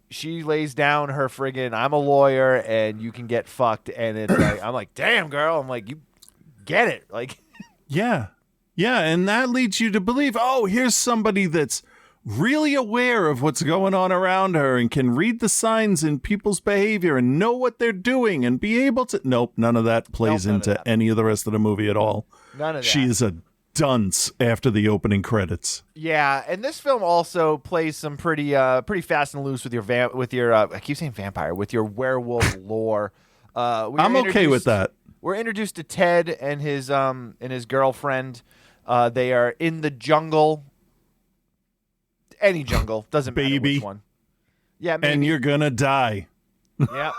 she lays down her friggin' I'm a lawyer and you can get fucked. And it's like, I'm like, damn, girl. I'm like, you get it. Like,
Yeah. Yeah, and that leads you to believe, oh, here's somebody that's really aware of what's going on around her and can read the signs in people's behavior and know what they're doing and be able to... Nope, none of that plays into any of the rest of the movie at all.
None of that.
She is a dunce after the opening credits.
Yeah, and this film also plays some pretty fast and loose with your I keep saying vampire, with your werewolf lore.
I'm okay with that.
We're introduced to Ted and his girlfriend. They are in the jungle. Any jungle, doesn't matter
Baby.
which one. Yeah, maybe.
And you're gonna die.
Yeah.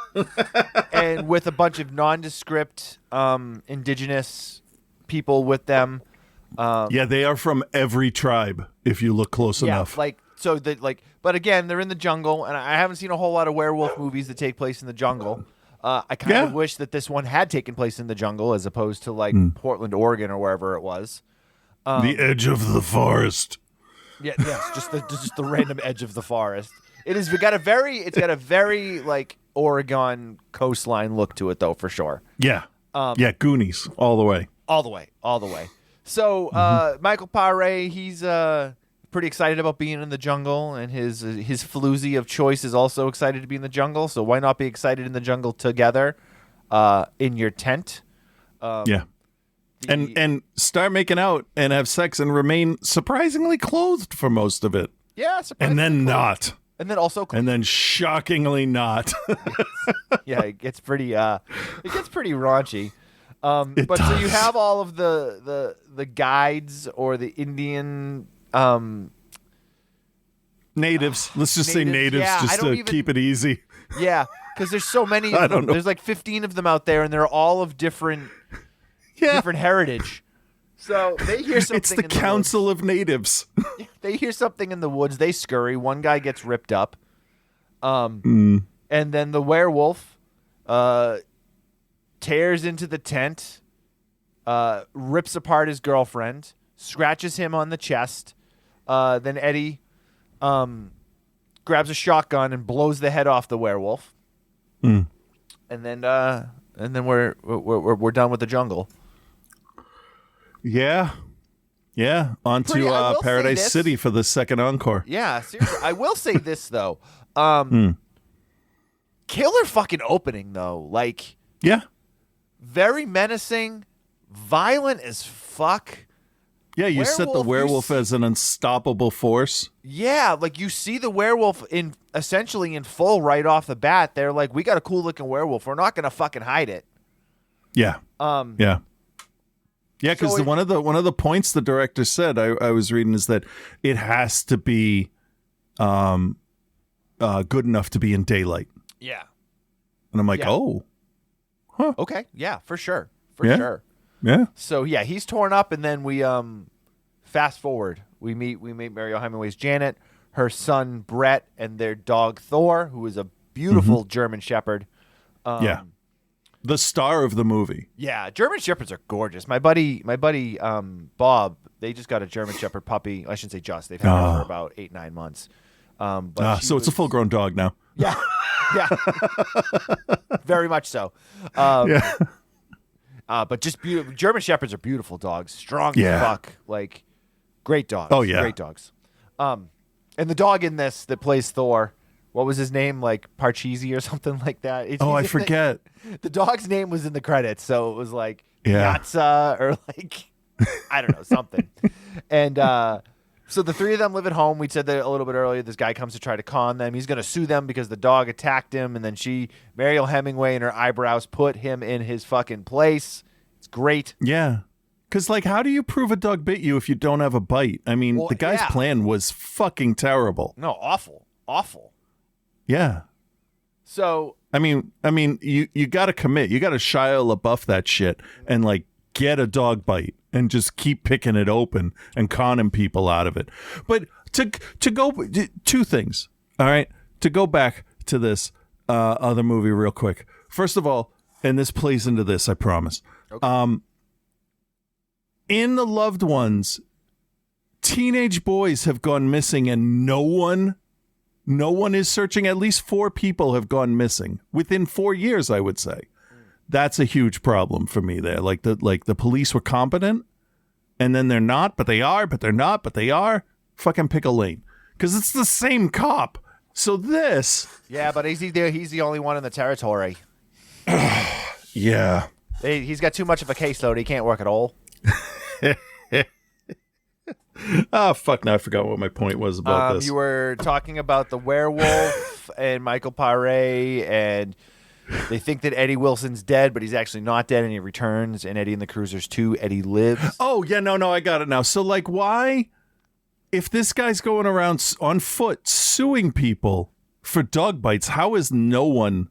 And with a bunch of nondescript indigenous people with them.
Yeah, they are from every tribe if you look close enough.
But again, they're in the jungle, and I haven't seen a whole lot of werewolf movies that take place in the jungle. I kind of wish that this one had taken place in the jungle as opposed to like Portland, Oregon, or wherever it was.
The edge of the forest.
Yeah, yes, just the random edge of the forest. It's got a very like Oregon coastline look to it, though, for sure.
Yeah, Goonies all the way.
All the way. So Michael Paré, he's pretty excited about being in the jungle, and his floozy of choice is also excited to be in the jungle. So why not be excited in the jungle together, in your tent?
And start making out and have sex and remain surprisingly clothed for most of it.
Yeah,
and then not.
And then also
and then shockingly not.
Yeah, it gets pretty raunchy. But
does.
So you have all of the guides or the Indian
natives. Let's just say natives, just to keep it easy.
Yeah, because there's so many. Of them. There's like 15 of them out there, and they're all of different heritage. So they hear something.
It's the Council of Natives.
They hear something in the woods. They scurry. One guy gets ripped up. And then the werewolf tears into the tent, rips apart his girlfriend, scratches him on the chest. Then Eddie grabs a shotgun and blows the head off the werewolf. And then we're done with the jungle.
Yeah. On to Paradise City for the second encore.
Yeah, seriously. I will say this though. Killer fucking opening though. Like,
yeah.
Very menacing, violent as fuck.
Yeah, you set the werewolf as an unstoppable force.
Yeah, like you see the werewolf essentially in full right off the bat. They're like, we got a cool looking werewolf. We're not gonna fucking hide it.
Yeah. Yeah, because one of the points the director said I was reading is that it has to be good enough to be in daylight.
Yeah.
And I'm like, oh. Huh.
Okay. Yeah, for sure. Sure.
Yeah.
So yeah, he's torn up, and then we fast forward. We meet Mariel Hemingway's Janet, her son Brett, and their dog Thor, who is a beautiful German Shepherd.
The star of the movie.
Yeah, German Shepherds are gorgeous. My buddy Bob, they just got a German Shepherd puppy. I shouldn't say just. They've had her for about 8-9 months.
So it's a full-grown dog now.
Yeah. Very much so. But just beautiful. German Shepherds are beautiful dogs. Strong as fuck. Like, great dogs.
Oh, yeah.
Great dogs. And the dog in this that plays Thor, what was his name? Like Parcheesi or something like that.
I forget.
The dog's name was in the credits, so it was like Piazza or like, I don't know, something. And so the three of them live at home. We said that a little bit earlier. This guy comes to try to con them. He's going to sue them because the dog attacked him. And then Mariel Hemingway and her eyebrows put him in his fucking place. It's great.
Yeah. Because, like, how do you prove a dog bit you if you don't have a bite? I mean, the guy's plan was fucking terrible.
No, awful. Awful.
Yeah.
So.
I mean, you got to commit. You got to Shia LaBeouf that shit and, like, get a dog bite and just keep picking it open and conning people out of it. But to go, two things, all right? To go back to this other movie real quick. First of all, and this plays into this, I promise. Okay. In The Loved Ones, teenage boys have gone missing and no one is searching. At least 4 people have gone missing within 4 years, I would say. That's a huge problem for me there. Like the police were competent, and then they're not, but they are, but they're not, but they are. Fucking pick a lane, because it's the same cop. So this,
yeah, but he's the only one in the territory.
Yeah,
he's got too much of a caseload. He can't work at all.
Fuck! Now I forgot what my point was about this.
You were talking about the werewolf and Michael Paré, and they think that Eddie Wilson's dead, but he's actually not dead, and he returns. And Eddie and the Cruisers 2, Eddie lives.
Oh yeah, no, I got it now. So like, why, if this guy's going around on foot suing people for dog bites, how is no one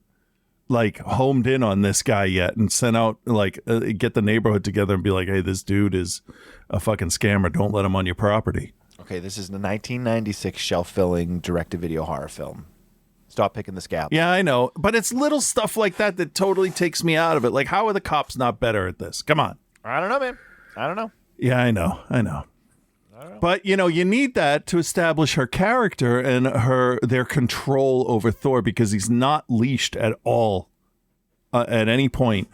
like homed in on this guy yet and sent out like get the neighborhood together and be like, hey, this dude is a fucking scammer. Don't let him on your property.
Okay, this is the 1996 shelf-filling direct-to-video horror film. Stop picking the scab.
Yeah, I know, but it's little stuff like that that totally takes me out of it. Like, how are the cops not better at this? Come on.
I don't know, man. I don't know.
Yeah, I know. But you need that to establish her character and their control over Thor, because he's not leashed at all at any point,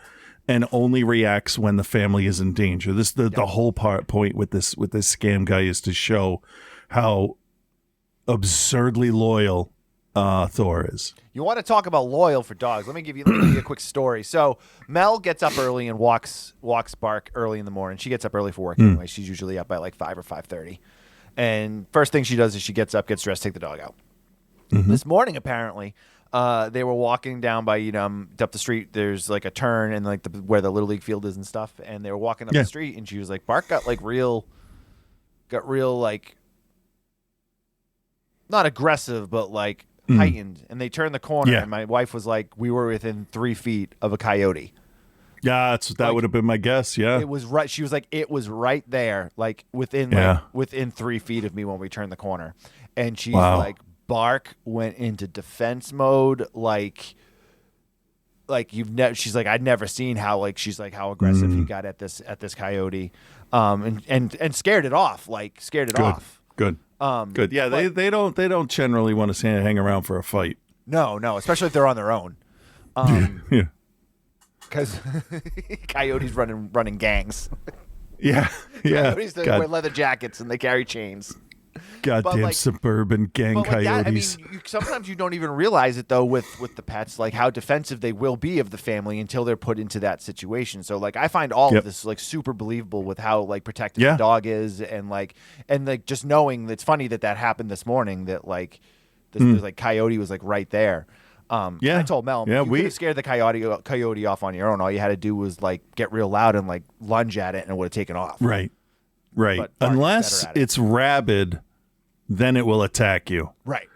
and only reacts when the family is in danger. The whole point with this scam guy is to show how absurdly loyal Thor is.
You want to talk about loyal for dogs? Let me give you a quick story. So Mel gets up early and walks Bark early in the morning. She gets up early for work anyway. She's usually up by like 5 or 5:30. And first thing she does is she gets up, gets dressed, take the dog out. This morning, apparently, they were walking down by up the street. There's like a turn and like where the Little League field is and stuff. And they were walking up the street, and she was like, Bark got real like, not aggressive, but like heightened. And they turned the corner, and my wife was like, we were within 3 feet of a coyote.
Yeah, that would have been my guess. Yeah,
it was right. She was like, it was right there, like within 3 feet of me when we turned the corner. And she's like, Bark went into defense mode, like you've never. She's like, I'd never seen how how aggressive he got at this coyote, and scared it off,
Good. Good. Yeah, they don't generally want to hang around for a fight.
No, especially if they're on their own.
Yeah.
Because coyotes running gangs.
Yeah.
Coyotes that wear leather jackets and they carry chains.
Goddamn suburban gang coyotes.
Sometimes you don't even realize it though with the pets, like how defensive they will be of the family until they're put into that situation. So like I find all of this like super believable with how like protective the dog is, and just knowing it's funny that happened this morning, that like this like coyote was like right there. I told Mel, you could have scared the coyote off on your own. All you had to do was like get real loud and like lunge at it, and it would have taken off.
Right. Unless it's rabid, then it will attack you.
Right.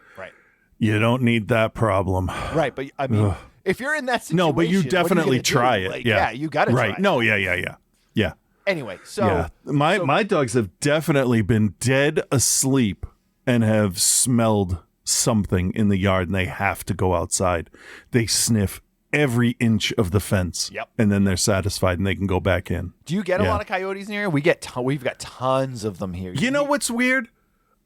You don't need that problem.
Right, but I mean, if you're in that situation,
no, but you definitely try it.
Like, you got to try it.
No, yeah.
Anyway, so
my dogs have definitely been dead asleep and have smelled something in the yard, and they have to go outside. They sniff every inch of the fence, and then they're satisfied and they can go back in.
Do you get a lot of coyotes near here? We've got tons of them here.
You know what's weird?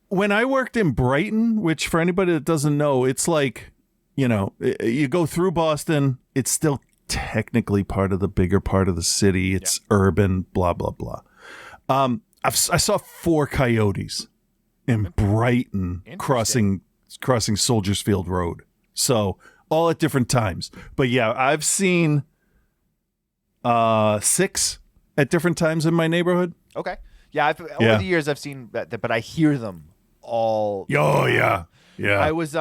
When I worked in Brighton, which for anybody that doesn't know, it's like, you go through Boston, it's still technically part of the bigger part of the city. It's urban, blah, blah, blah. I saw 4 coyotes in Brighton crossing Soldiers Field Road. So all at different times. But yeah, I've seen 6 at different times in my neighborhood.
Okay. Yeah, over the years I've seen that, but I hear them all.
Oh, yeah.
I was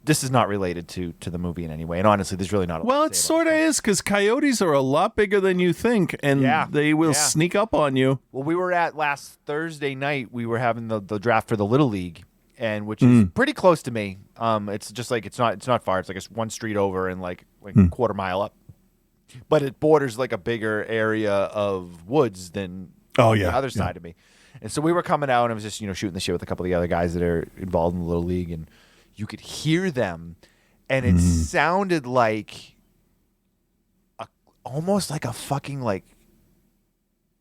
this is not related to the movie in any way, and honestly, there's really not a lot.
Well, it sort of is, because coyotes are a lot bigger than you think, and they will sneak up on you.
Well, we were at last Thursday night. We were having the draft for the Little League, and which is pretty close to me. It's just like it's not far. It's like one street over and like a quarter mile up, but it borders like a bigger area of woods than the other side of me. And so we were coming out, and I was just shooting the shit with a couple of the other guys that are involved in the Little League, and you could hear them, and it sounded like almost like a fucking like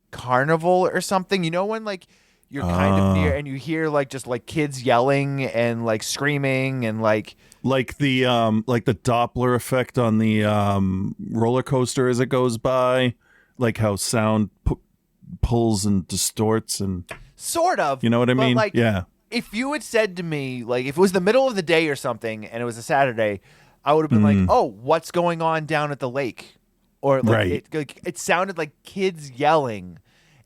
carnival or something. When like you're kind of near and you hear like just like kids yelling and like screaming and like
the Doppler effect on the roller coaster as it goes by, like how sound pulls and distorts and
sort of.
You know what I mean?
Like, if you had said to me, like, if it was the middle of the day or something and it was a Saturday, I would have been like, oh, what's going on down at the lake? Or like, it sounded like kids yelling.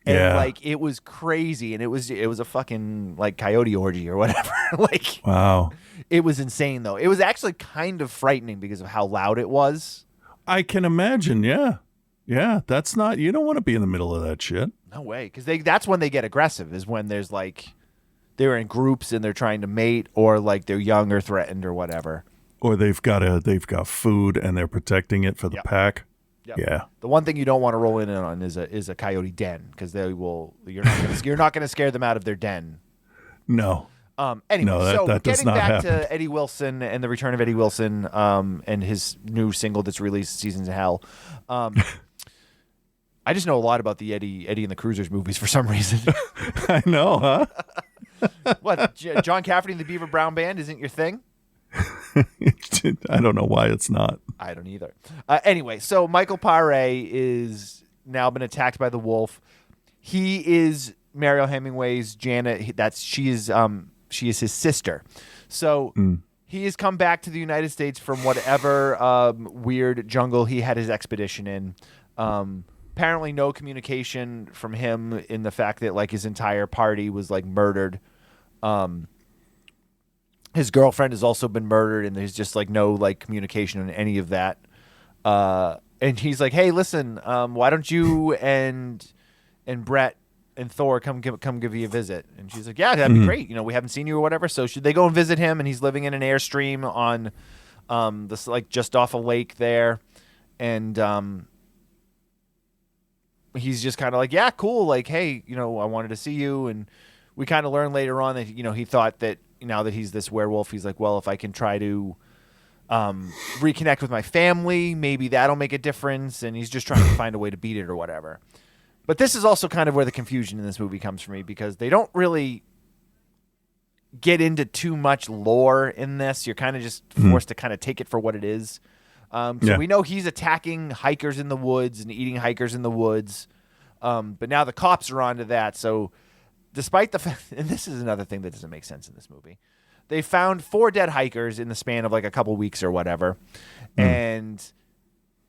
And
Yeah.
like it was crazy, and it was a fucking like coyote orgy or whatever. Like
Wow.
it was insane though. It was actually kind of frightening because of how loud it was.
I can imagine. Yeah. Yeah. That's not, you don't want to be in the middle of that shit.
No way, because that's when they get aggressive. Is when there's like they're in groups and they're trying to mate, or like they're young or threatened or whatever.
Or they've got food and they're protecting it for the pack.
Yep.
Yeah.
The one thing you don't want to roll in on is a coyote den, because they will. You're not gonna scare them out of their den.
No.
Anyway,
No,
so
that does
getting
not
back
happen.
to Eddie Wilson and the return of Eddie Wilson, and his new single that's released, "Seasons of Hell." I just know a lot about the Eddie and the Cruisers movies for some reason.
I know, huh?
What? John Cafferty and the Beaver Brown Band isn't your thing?
I don't know why it's not.
I don't either. Anyway, so Michael Paré is now been attacked by the wolf. He is Mariel Hemingway's Janet. She is his sister. So he has come back to the United States from whatever weird jungle he had his expedition in. Apparently, no communication from him in the fact that like his entire party was like murdered. His girlfriend has also been murdered, and there's just like no like communication on any of that. And he's like, "Hey, listen, why don't you and Brett and Thor come give you a visit?" And she's like, "Yeah, that'd be great. You know, we haven't seen you or whatever." So should they go and visit him? And he's living in an airstream on this like just off a lake there, and he's just kind of like, "Yeah, cool. Like, hey, you know, I wanted to see you." And we kind of learn later on that he thought that now that he's this werewolf, he's like, well, if I can try to reconnect with my family, maybe that'll make a difference. And he's just trying to find a way to beat it or whatever. But this is also kind of where the confusion in this movie comes for me, because they don't really get into too much lore in this. You're kind of just forced to kind of take it for what it is. So we know he's attacking hikers in the woods and eating hikers in the woods. But now the cops are onto that. So despite the fact, and this is another thing that doesn't make sense in this movie, they found 4 dead hikers in the span of like a couple weeks or whatever. And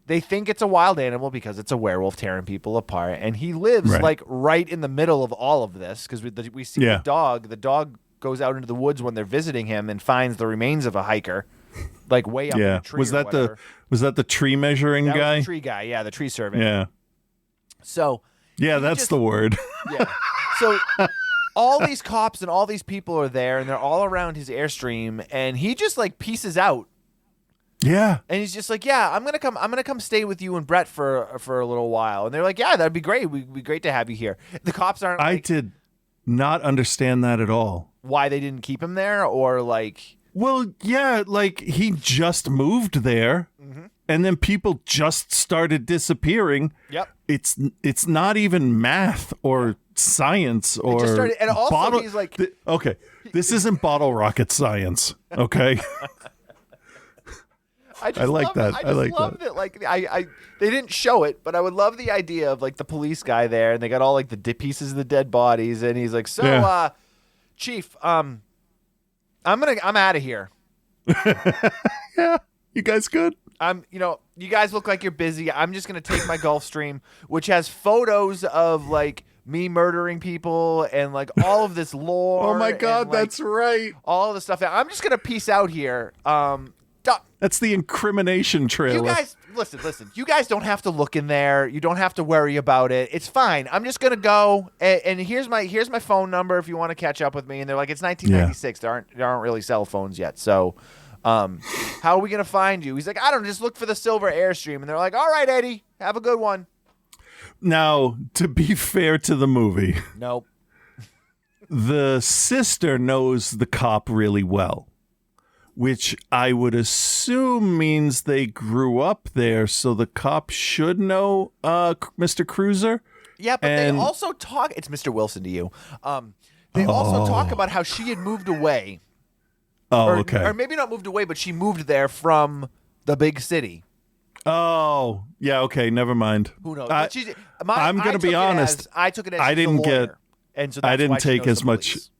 they think it's a wild animal because it's a werewolf tearing people apart. And he lives like right in the middle of all of this, because we see the dog. The dog goes out into the woods when they're visiting him and finds the remains of a hiker, like way up in a tree.
Was
or
that
whatever.
was that the tree measuring
That
guy?
was the tree guy, yeah, the tree servant.
Yeah.
So
Yeah, that's the word.
yeah. So all these cops and all these people are there, and they're all around his airstream, and he just like pieces out.
Yeah.
And he's just like, "Yeah, I'm gonna come stay with you and Brett for a little while." And they're like, "Yeah, that'd be great. We'd be great to have you here." The cops aren't.
I
like,
did not understand that at all.
why they didn't keep him there, or like.
Well, yeah, like he just moved there, and then people just started disappearing.
Yep.
It's not even math or science or
just started, and also
bottle.
he's like,
Okay, this isn't bottle rocket science. Okay. I like that.
I just love that. Like I they didn't show it, but I would love the idea of like the police guy there, and they got all like the pieces of the dead bodies, and he's like, "So, Chief, I'm out of here."
Yeah, you guys good?
You guys look like you're busy. I'm just gonna take my Gulfstream, which has photos of like me murdering people and like all of this lore.
Oh my God,
and, like,
that's right.
all of the stuff. I'm just gonna peace out here.
That's the incrimination trailer.
You guys, listen. You guys don't have to look in there. You don't have to worry about it. It's fine. I'm just gonna go, and here's my phone number if you want to catch up with me. And they're like, it's 1996. There aren't really cell phones yet. So, how are we gonna find you? He's like, I don't know, just look for the silver Airstream. And they're like, all right, Eddie, have a good one.
Now, to be fair to the movie,
Nope.
the sister knows the cop really well, which I would assume means they grew up there, so the cop should know Mr. Cruiser.
Yeah, but they also talk. It's Mr. Wilson to you. They also talk about how she had moved away.
Oh,
or,
okay.
Or maybe not moved away, but she moved there from the big city.
Oh, yeah, okay, never mind.
Who knows?
I'm going to be honest.
I took it as
I didn't get.
and so
I
that's why
didn't
she
take
knows
as
the
much.
police.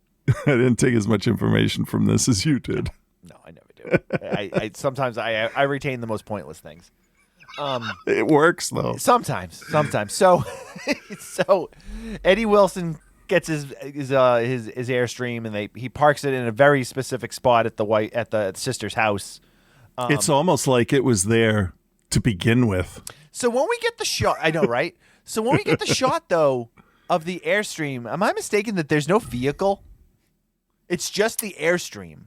I didn't take as much information from this as you did.
No, I never do. I sometimes I retain the most pointless things.
It works though.
Sometimes. So, so Eddie Wilson gets his Airstream, and he parks it in a very specific spot at the sister's house.
It's almost like it was there to begin with.
So when we get the shot, I know, right? So when we get the shot though of the Airstream, am I mistaken that there's no vehicle? It's just the Airstream.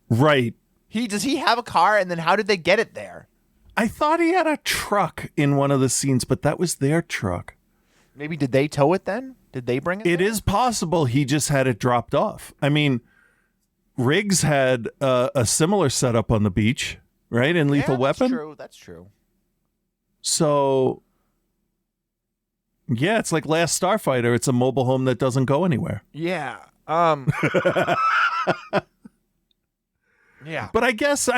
Right.
Does he have a car, and then how did they get it there?
I thought he had a truck in one of the scenes, but that was their truck.
Maybe did they tow it then? Did they bring it?
It is possible he just had it dropped off. I mean, Riggs had a similar setup on the beach, right? In Lethal Weapon.
That's true.
So, yeah, it's like Last Starfighter. It's a mobile home that doesn't go anywhere.
Yeah. Yeah.
But I guess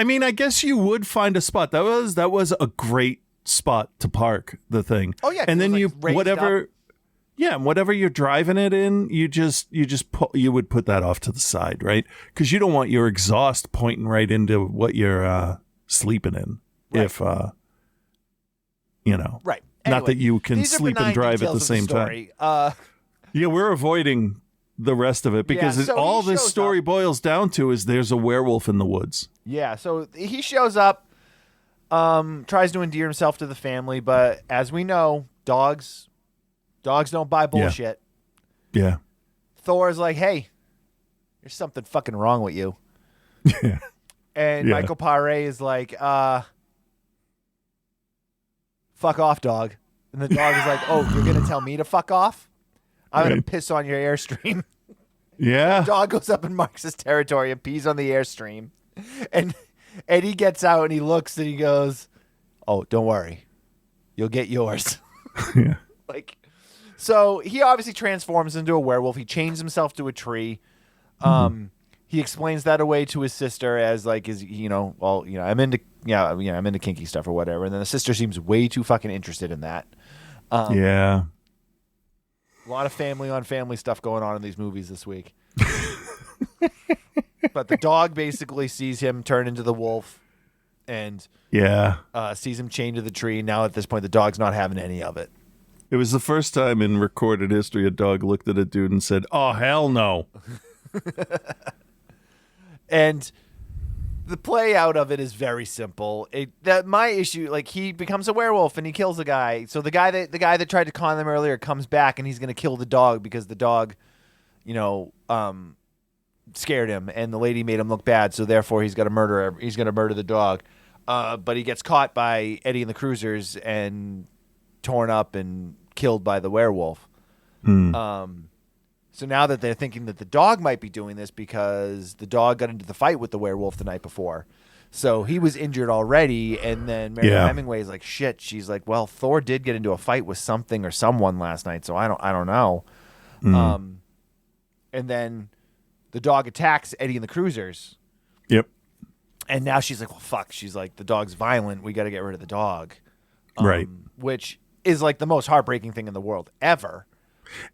you would find a spot. That was a great spot to park the thing.
Oh yeah.
And then
like
you
whatever.
Up. Yeah, whatever you're driving it in, you would put that off to the side, right? Because you don't want your exhaust pointing right into what you're sleeping in.
Right.
If
right.
Not
Anyway,
that you can
these are
sleep and
benign
drive at
details
the
of
same
story.
time. Yeah, we're avoiding the rest of it because
so
all
he
this
shows
story
up.
boils down to is there's a werewolf in the woods.
Yeah. So he shows up, tries to endear himself to the family, but as we know, dogs don't buy bullshit.
Yeah.
Thor's like, hey, there's something fucking wrong with you.
Yeah.
And
Yeah.
Michael Paré is like, fuck off, dog. And the dog is like, oh, you're going to tell me to fuck off? I'm going to piss on your Airstream.
Yeah.
Dog goes up and marks his territory and pees on the Airstream. And Eddie gets out and he looks and he goes, oh, don't worry. You'll get yours.
Yeah.
So he obviously transforms into a werewolf. He chains himself to a tree. He explains that away to his sister as I'm into kinky stuff or whatever. And then the sister seems way too fucking interested in that.
Yeah.
A lot of family on family stuff going on in these movies this week. But the dog basically sees him turn into the wolf and sees him chained to the tree. Now at this point, the dog's not having any of it.
It was the first time in recorded history a dog looked at a dude and said, oh, hell no.
And the play out of it is very simple. My issue, he becomes a werewolf and he kills a guy. So the guy that tried to con them earlier comes back and he's going to kill the dog because the dog, scared him and the lady made him look bad. So therefore he's going to murder the dog. But he gets caught by Eddie and the Cruisers and torn up and killed by the werewolf. So now that they're thinking that the dog might be doing this because the dog got into the fight with the werewolf the night before. So he was injured already. And then Mary Hemingway is like, shit. She's like, well, Thor did get into a fight with something or someone last night. So I don't know. And then the dog attacks Eddie and the Cruisers.
Yep.
And now she's like, well, fuck. She's like, the dog's violent. We got to get rid of the dog.
Right.
Which is like the most heartbreaking thing in the world ever.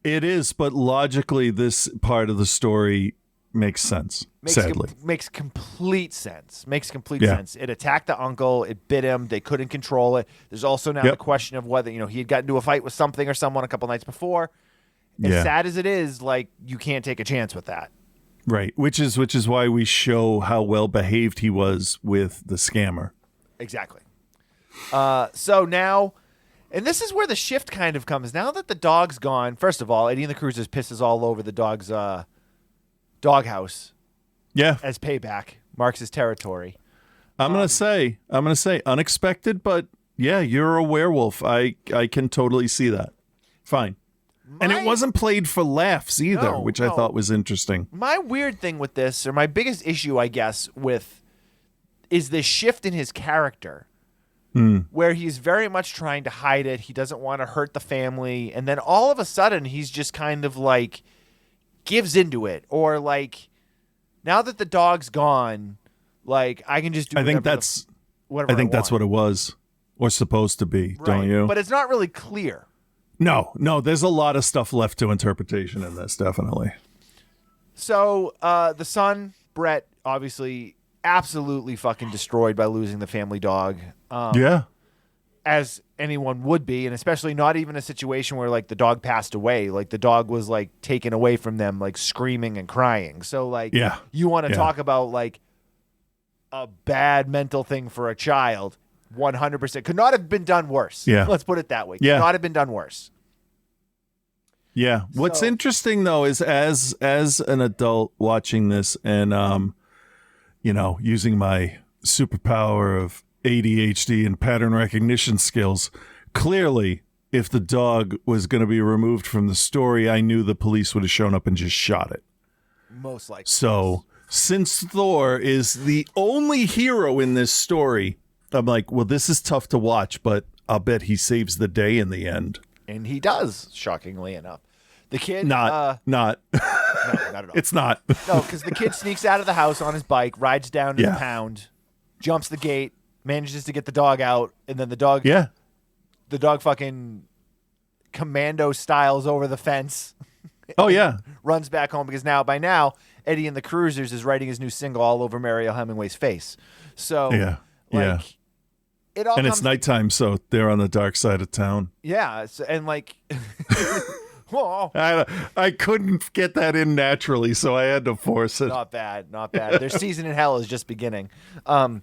It is, but logically, this part of the story makes sense, sadly.
Makes complete sense. It attacked the uncle. It bit him. They couldn't control it. There's also now the question of whether, he had gotten into a fight with something or someone a couple nights before. As sad as it is, you can't take a chance with that.
Right, which is why we show how well behaved he was with the scammer.
Exactly. So now... And this is where the shift kind of comes. Now that the dog's gone, first of all, Eddie and the Cruisers pisses all over the dog's doghouse.
Yeah.
As payback. Marks his territory.
I'm gonna say unexpected, but yeah, you're a werewolf. I can totally see that. Fine. And it wasn't played for laughs either, which I thought was interesting.
My weird thing with this, or my biggest issue, I guess, is this shift in his character. Where he's very much trying to hide it. He doesn't want to hurt the family. And then all of a sudden, he's just kind of gives into it. Or now that the dog's gone, I can just do whatever
that's
what
it was or supposed to be,
right.
Don't you?
But it's not really clear.
No, there's a lot of stuff left to interpretation in this, definitely.
So the son, Brett, obviously absolutely fucking destroyed by losing the family dog. as anyone would be, and especially not even a situation where like the dog passed away, like the dog was like taken away from them, like screaming and crying. So like, you want to talk about like a bad mental thing for a child. 100% could not have been done worse.
Yeah,
let's put it that way. Could not have been done worse.
Yeah. What's interesting though is as an adult watching this and using my superpower of ADHD and pattern recognition skills, clearly if the dog was going to be removed from the story, I knew the police would have shown up and just shot it.
Most likely.
So since Thor is the only hero in this story, I'm like, well, this is tough to watch, but I'll bet he saves the day in the end.
And he does, shockingly enough. The kid...
Not.
No, not at all.
It's not.
No, because the kid sneaks out of the house on his bike, rides down to the pound, jumps the gate, manages to get the dog out, and then the dog fucking commando styles over the fence.
Oh, yeah.
Runs back home because by now, Eddie and the Cruisers is writing his new single all over Mariel Hemingway's face. So, it all
it's nighttime, so they're on the dark side of town.
Yeah, and like...
I couldn't get that in naturally, so I had to force it.
Not bad. Their season in hell is just beginning. And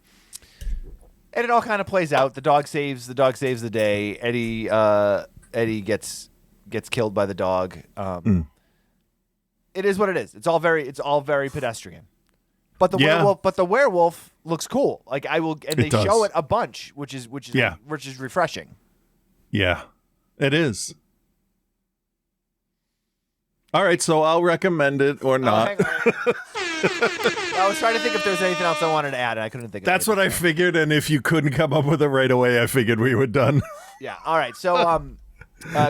it all kind of plays out. The dog saves the day. Eddie gets killed by the dog. It is what it is. It's all very pedestrian. But the werewolf looks cool. Like they show it a bunch, which is refreshing.
Yeah, it is. All right, so I'll recommend it or not.
I was trying to think if there's anything else I wanted to add, and I couldn't think of it.
That's what I figured, and if you couldn't come up with it right away, I figured we were done.
Yeah, all right. So,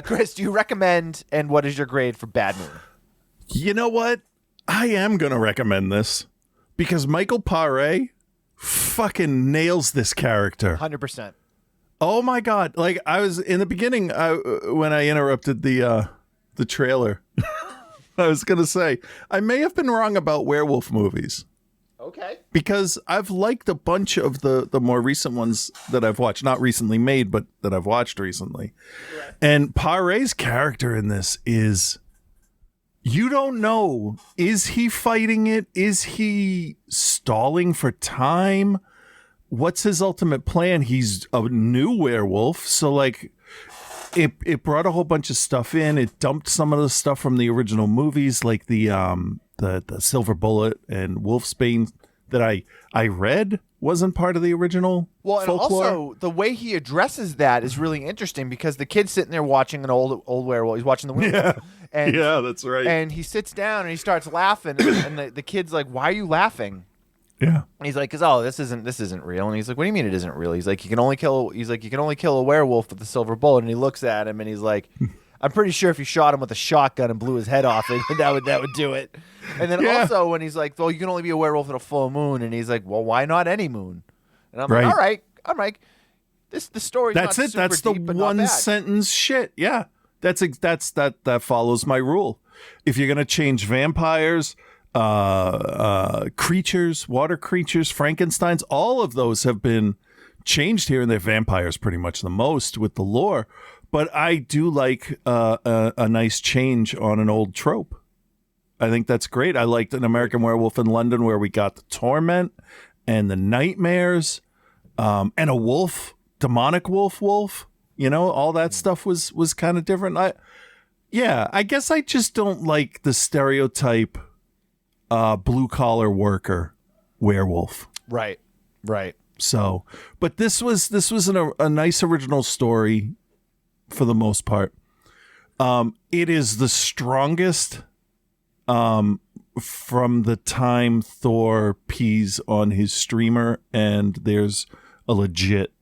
Chris, do you recommend, and what is your grade for Bad Moon?
You know what? I am going to recommend this because Michael Paré fucking nails this character.
100%.
Oh, my God. Like, I was, in the beginning, when I interrupted the trailer... I was going to say, I may have been wrong about werewolf movies.
Okay.
Because I've liked a bunch of the more recent ones that I've watched. Not recently made, but that I've watched recently. Right. And Paré's character in this is, you don't know, is he fighting it? Is he stalling for time? What's his ultimate plan? He's a new werewolf, so like... It brought a whole bunch of stuff in. It dumped some of the stuff from the original movies, like the Silver Bullet and Wolfsbane that I read wasn't part of the original folklore.
And also the way he addresses that is really interesting because the kid's sitting there watching an old werewolf. He's watching the werewolf.
Yeah, that's right.
And he sits down and he starts laughing, and the kid's like, "Why are you laughing?"
Yeah.
And he's like, this isn't real. And he's like, what do you mean it isn't real? He's like, you can only kill a werewolf with a silver bullet. And he looks at him and he's like, I'm pretty sure if you shot him with a shotgun and blew his head off, that would do it. And then also when he's like, well, you can only be a werewolf at a full moon. And he's like, well, why not any moon? And I'm like, all right. I'm like, the story's
that's
not
it.
super
That's the
deep, but
one
not bad.
sentence shit. Yeah. That follows my rule. If you're gonna change vampires, creatures, water creatures, Frankensteins, all of those have been changed here, and they're vampires pretty much the most with the lore. But I do like a nice change on an old trope. I think that's great. I liked An American Werewolf in London where we got the torment and the nightmares, and a wolf, demonic wolf. You know, all that stuff was kind of different. I guess I just don't like the stereotype blue collar worker werewolf.
Right.
So, but this was a nice original story for the most part. It is the strongest from the time Thor pees on his streamer, and there's a legit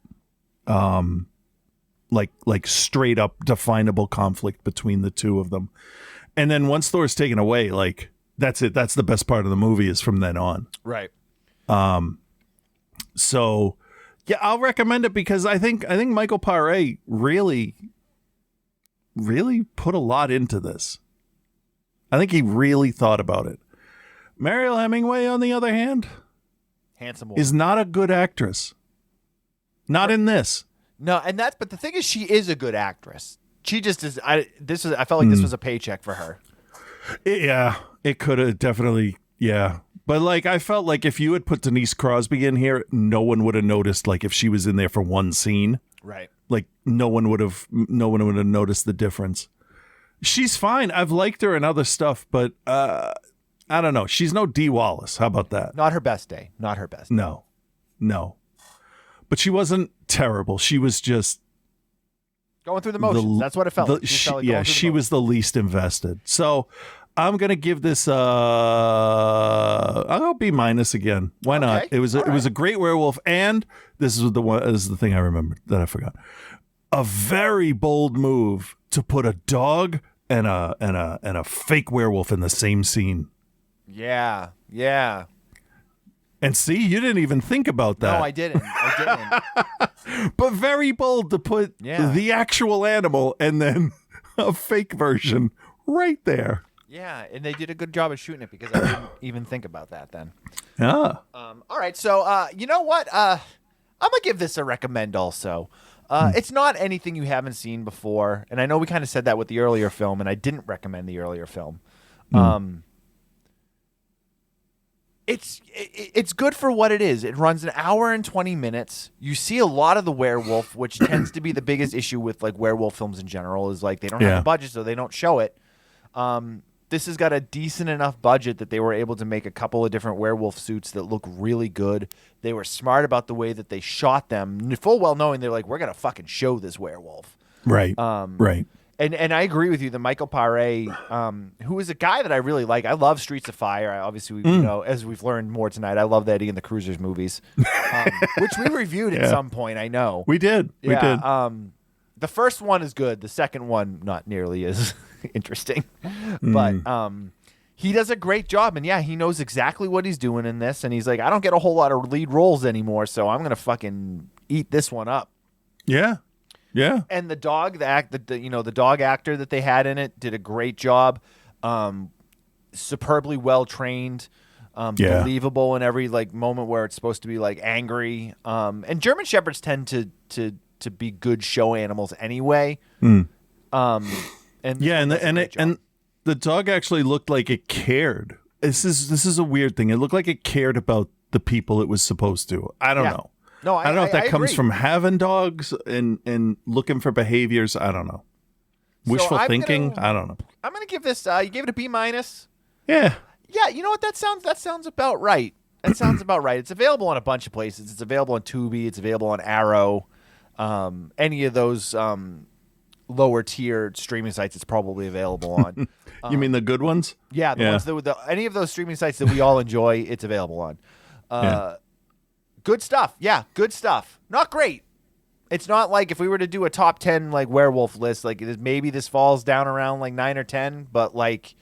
like straight up definable conflict between the two of them. And then once Thor's taken away, like that's it. That's the best part of the movie is from then on.
Right.
So yeah, I'll recommend it because I think Michael Paré really put a lot into this. I think he really thought about it. Mariel Hemingway, on the other hand,
handsome woman,
is not a good actress. Not in this.
No, but the thing is, she is a good actress. She just is. I felt like this was a paycheck for her.
Yeah, it could have definitely. Yeah, but like I felt like if you had put Denise Crosby in here, no one would have noticed. Like if she was in there for one scene,
right?
Like no one would have noticed the difference. She's fine. I've liked her in other stuff, but I don't know. She's no Dee Wallace. How about that?
Not her best day. Not her best day.
No. But she wasn't terrible. She was just
going through the motions. That's what it felt like.
She was the least invested. So I'm gonna give this I'll B- again. Why not? It was a great werewolf, and this is the thing I remembered that I forgot. A very bold move to put a dog and a fake werewolf in the same scene.
Yeah.
And see, you didn't even think about that.
No, I didn't.
But very bold to put the actual animal and then a fake version right there.
Yeah, and they did a good job of shooting it because I didn't even think about that then.
Yeah.
All right, so you know what? I'm gonna give this a recommend also. It's not anything you haven't seen before, and I know we kind of said that with the earlier film, and I didn't recommend the earlier film. It's good for what it is. It runs an hour and 20 minutes. You see a lot of the werewolf, which tends to be the biggest issue with like werewolf films in general, is like they don't have the budget, so they don't show it. This has got a decent enough budget that they were able to make a couple of different werewolf suits that look really good. They were smart about the way that they shot them, full well knowing they're like, we're gonna fucking show this werewolf.
Right. Right.
And I agree with you. The Michael Paré, who is a guy that I really like. I love Streets of Fire. Obviously, you know, as we've learned more tonight, I love the Eddie and the Cruisers movies, which we reviewed at some point. I know
we did. We did.
The first one is good. The second one, not nearly as interesting, but he does a great job. And yeah, he knows exactly what he's doing in this. And he's like, I don't get a whole lot of lead roles anymore, so I'm gonna fucking eat this one up.
Yeah. Yeah.
And the dog, the dog actor that they had in it did a great job. Superbly well trained, believable in every like moment where it's supposed to be like angry. And German Shepherds tend to be good show animals anyway.
And
the
dog actually looked like it cared. This is a weird thing. It looked like it cared about the people it was supposed to. I don't know.
No,
I don't know if that comes
agree.
from having dogs and looking for behaviors. I don't know. Wishful thinking. I don't know.
I'm gonna give this. You gave it a B-.
Yeah.
Yeah. You know what? That sounds about right. That sounds about right. It's available on a bunch of places. It's available on Tubi. It's available on Arrow. Any of those lower tier streaming sites, it's probably available on.
You mean the good ones?
Yeah. Ones any of those streaming sites that we all enjoy, it's available on. Good stuff. Yeah, good stuff. Not great. It's not like if we were to do a top 10 like werewolf list, like maybe this falls down around like 9 or 10, but like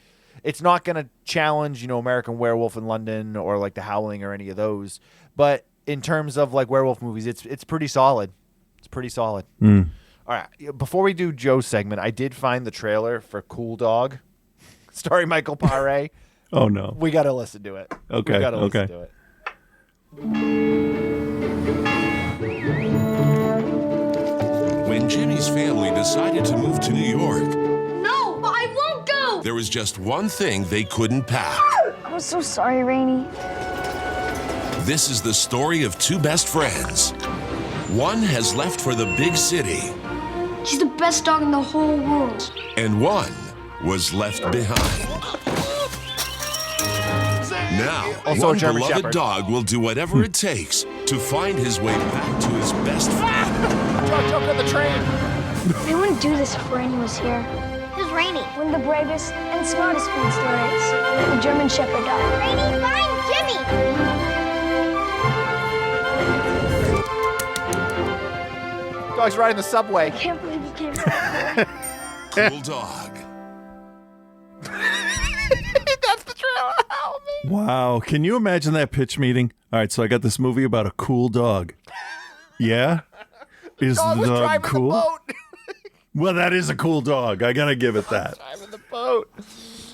it's not going to challenge, American Werewolf in London or like The Howling or any of those. But in terms of like werewolf movies, it's pretty solid. It's pretty solid. All right. Before we do Joe's segment, I did find the trailer for Cool Dog, starring Michael Paré.
Oh no.
We got to listen to it.
Okay.
We got to listen to it.
When Jimmy's family decided to move to New York,
No, I won't go!
there was just one thing they couldn't pack.
I'm so sorry, Rainey.
This is the story of two best friends. One has left for the big city,
She's the best dog in the whole world.
and one was left behind. Now,
Also a
one
German
beloved
Shepherd.
dog will do whatever it takes to find his way back to his best friend.
Jump on the train.
I wouldn't do this if Rainey was here. Who's Rainey? One of the bravest and smartest friends there is. The German Shepherd dog. Rainey, find Jimmy!
Dog's riding the subway.
I can't believe you came back.
Cool dog.
That's the trailer. Help me.
Wow. Can you imagine that pitch meeting? All right, so I got this movie about a cool dog. Yeah? Is
Dog
the
was
dog
driving
cool?
the boat.
Well, that is a cool dog. I got to give it that.
Driving the boat.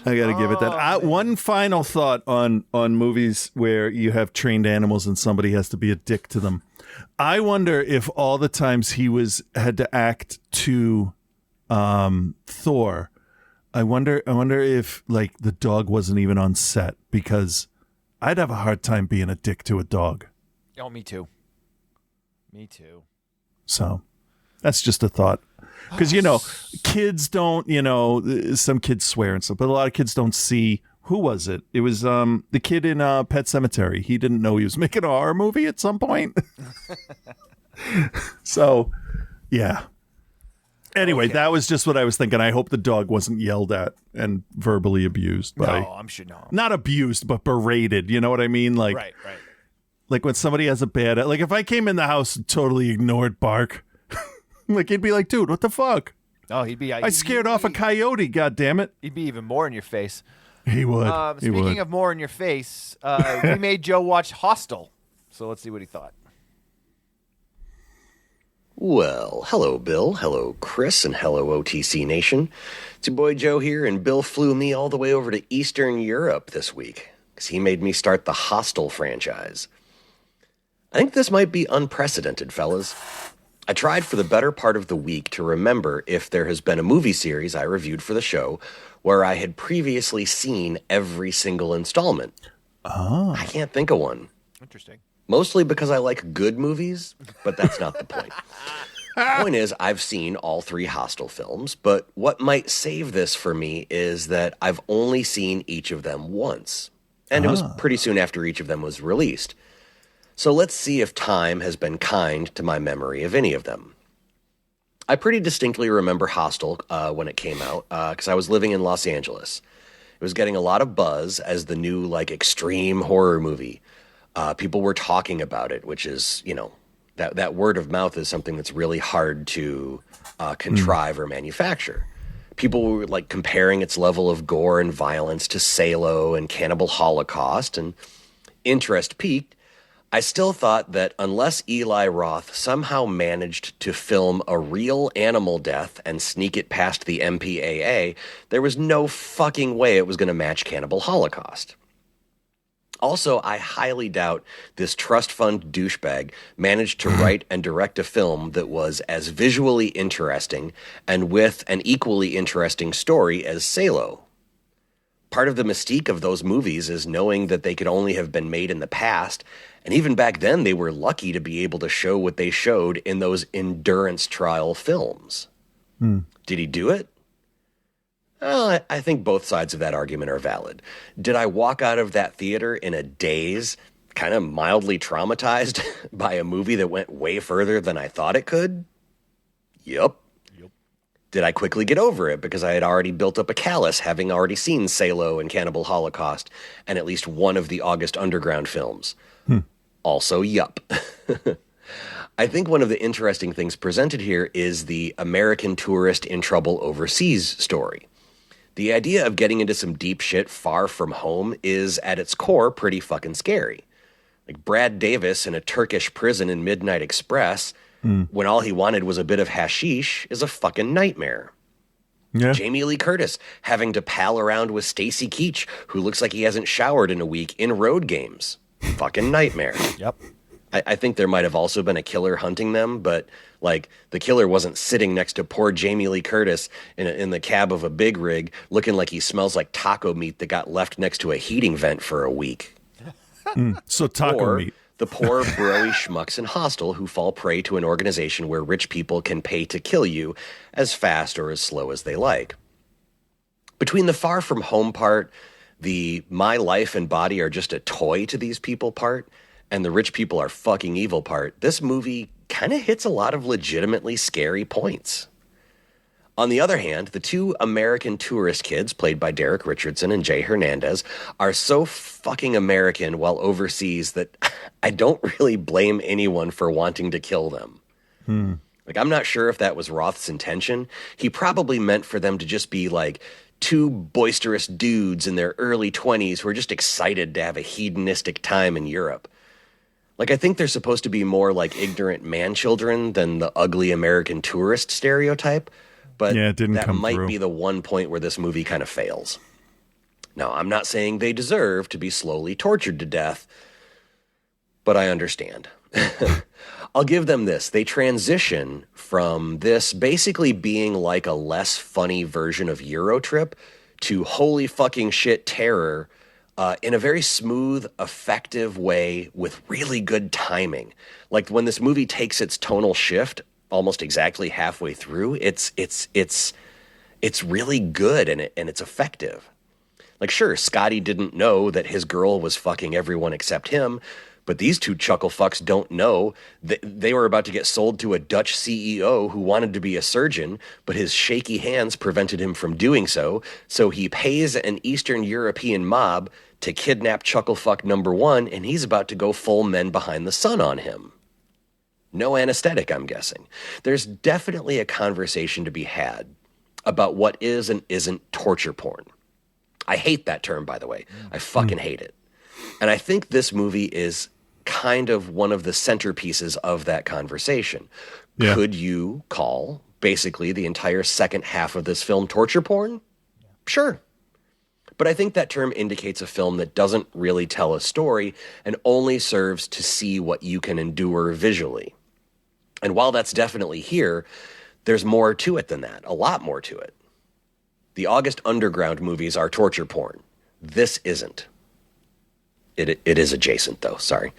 I got to give it that. One final thought on movies where you have trained animals and somebody has to be a dick to them. I wonder if all the times he had to act to Thor, I wonder if like the dog wasn't even on set, because I'd have a hard time being a dick to a dog.
Oh, me too. Me too.
So that's just a thought. Because, kids don't, some kids swear and stuff, but a lot of kids don't see. Who was it? It was the kid in Pet Sematary. He didn't know he was making a horror movie at some point. So, yeah. Anyway, that was just what I was thinking. I hope the dog wasn't yelled at and verbally abused.
No, I'm sure no.
Not abused, but berated. You know what I mean? Like,
right.
Like when somebody has a bad... Like if I came in the house and totally ignored Bark, like he'd be like, dude, what the fuck?
Oh, he'd be...
I scared off a coyote, goddammit.
He'd be even more in your face.
He would.
Speaking of more in your face, we made Joe watch Hostel. So let's see what he thought.
Well, hello, Bill. Hello, Chris, and hello, OTC Nation. It's your boy Joe here, and Bill flew me all the way over to Eastern Europe this week because he made me start the Hostel franchise. I think this might be unprecedented, fellas. I tried for the better part of the week to remember if there has been a movie series I reviewed for the show where I had previously seen every single installment.
Oh.
I can't think of one.
Interesting.
Mostly because I like good movies, but that's not the point. The point is, I've seen all 3 Hostel films, but what might save this for me is that I've only seen each of them once. And it was pretty soon after each of them was released. So let's see if time has been kind to my memory of any of them. I pretty distinctly remember Hostel when it came out, because I was living in Los Angeles. It was getting a lot of buzz as the new, like, extreme horror movie. People were talking about it, which is, that word of mouth is something that's really hard to contrive or manufacture. People were, like, comparing its level of gore and violence to Salo and Cannibal Holocaust, and interest peaked. I still thought that unless Eli Roth somehow managed to film a real animal death and sneak it past the MPAA, there was no fucking way it was going to match Cannibal Holocaust. Also, I highly doubt this trust fund douchebag managed to write and direct a film that was as visually interesting and with an equally interesting story as Salo. Part of the mystique of those movies is knowing that they could only have been made in the past, and even back then they were lucky to be able to show what they showed in those endurance trial films. Did he do it? I think both sides of that argument are valid. Did I walk out of that theater in a daze, kind of mildly traumatized by a movie that went way further than I thought it could? Yup. Did I quickly get over it because I had already built up a callus, having already seen Salo and Cannibal Holocaust and at least one of the August Underground films? Also, yup. I think one of the interesting things presented here is the American tourist in trouble overseas story. The idea of getting into some deep shit far from home is, at its core, pretty fucking scary. Like Brad Davis in a Turkish prison in Midnight Express, when all he wanted was a bit of hashish, is a fucking nightmare. Yeah. Jamie Lee Curtis having to pal around with Stacy Keach, who looks like he hasn't showered in a week, in Road Games. Fucking nightmare.
Yep.
I think there might have also been a killer hunting them, but like the killer wasn't sitting next to poor Jamie Lee Curtis in the cab of a big rig looking like he smells like taco meat that got left next to a heating vent for a week.
So taco meat.
The poor broy schmucks in Hostel who fall prey to an organization where rich people can pay to kill you as fast or as slow as they like. Between the far from home part, the my life and body are just a toy to these people part, and the rich people are fucking evil part, this movie kind of hits a lot of legitimately scary points. On the other hand, the 2 American tourist kids, played by Derek Richardson and Jay Hernandez, are so fucking American while overseas that I don't really blame anyone for wanting to kill them. Like, I'm not sure if that was Roth's intention. He probably meant for them to just be like 2 boisterous dudes in their early 20s who are just excited to have a hedonistic time in Europe. Like, I think they're supposed to be more like ignorant man-children than the ugly American tourist stereotype, but
yeah, it didn't
that
come
might
through.
be the one point where this movie kind of fails. Now, I'm not saying they deserve to be slowly tortured to death, but I understand. I'll give them this. They transition from this basically being like a less funny version of Eurotrip to holy fucking shit terror in a very smooth, effective way with really good timing. Like when this movie takes its tonal shift almost exactly halfway through, it's really good and it's effective. Like, sure, Scotty didn't know that his girl was fucking everyone except him, but these two chuckle fucks don't know that they were about to get sold to a Dutch CEO who wanted to be a surgeon, but his shaky hands prevented him from doing so. So he pays an Eastern European mob to kidnap chuckle fuck number one, and he's about to go full men behind the sun on him. No anesthetic, I'm guessing. There's definitely a conversation to be had about what is and isn't torture porn. I hate that term, by the way. I fucking hate it. And I think this movie is kind of one of the centerpieces of that conversation. Yeah. Could you call basically the entire second half of this film torture porn? Sure. But I think that term indicates a film that doesn't really tell a story and only serves to see what you can endure visually. And while that's definitely here, there's more to it than that, a lot more to it. The August Underground movies are torture porn. This isn't. It is adjacent, though. Sorry.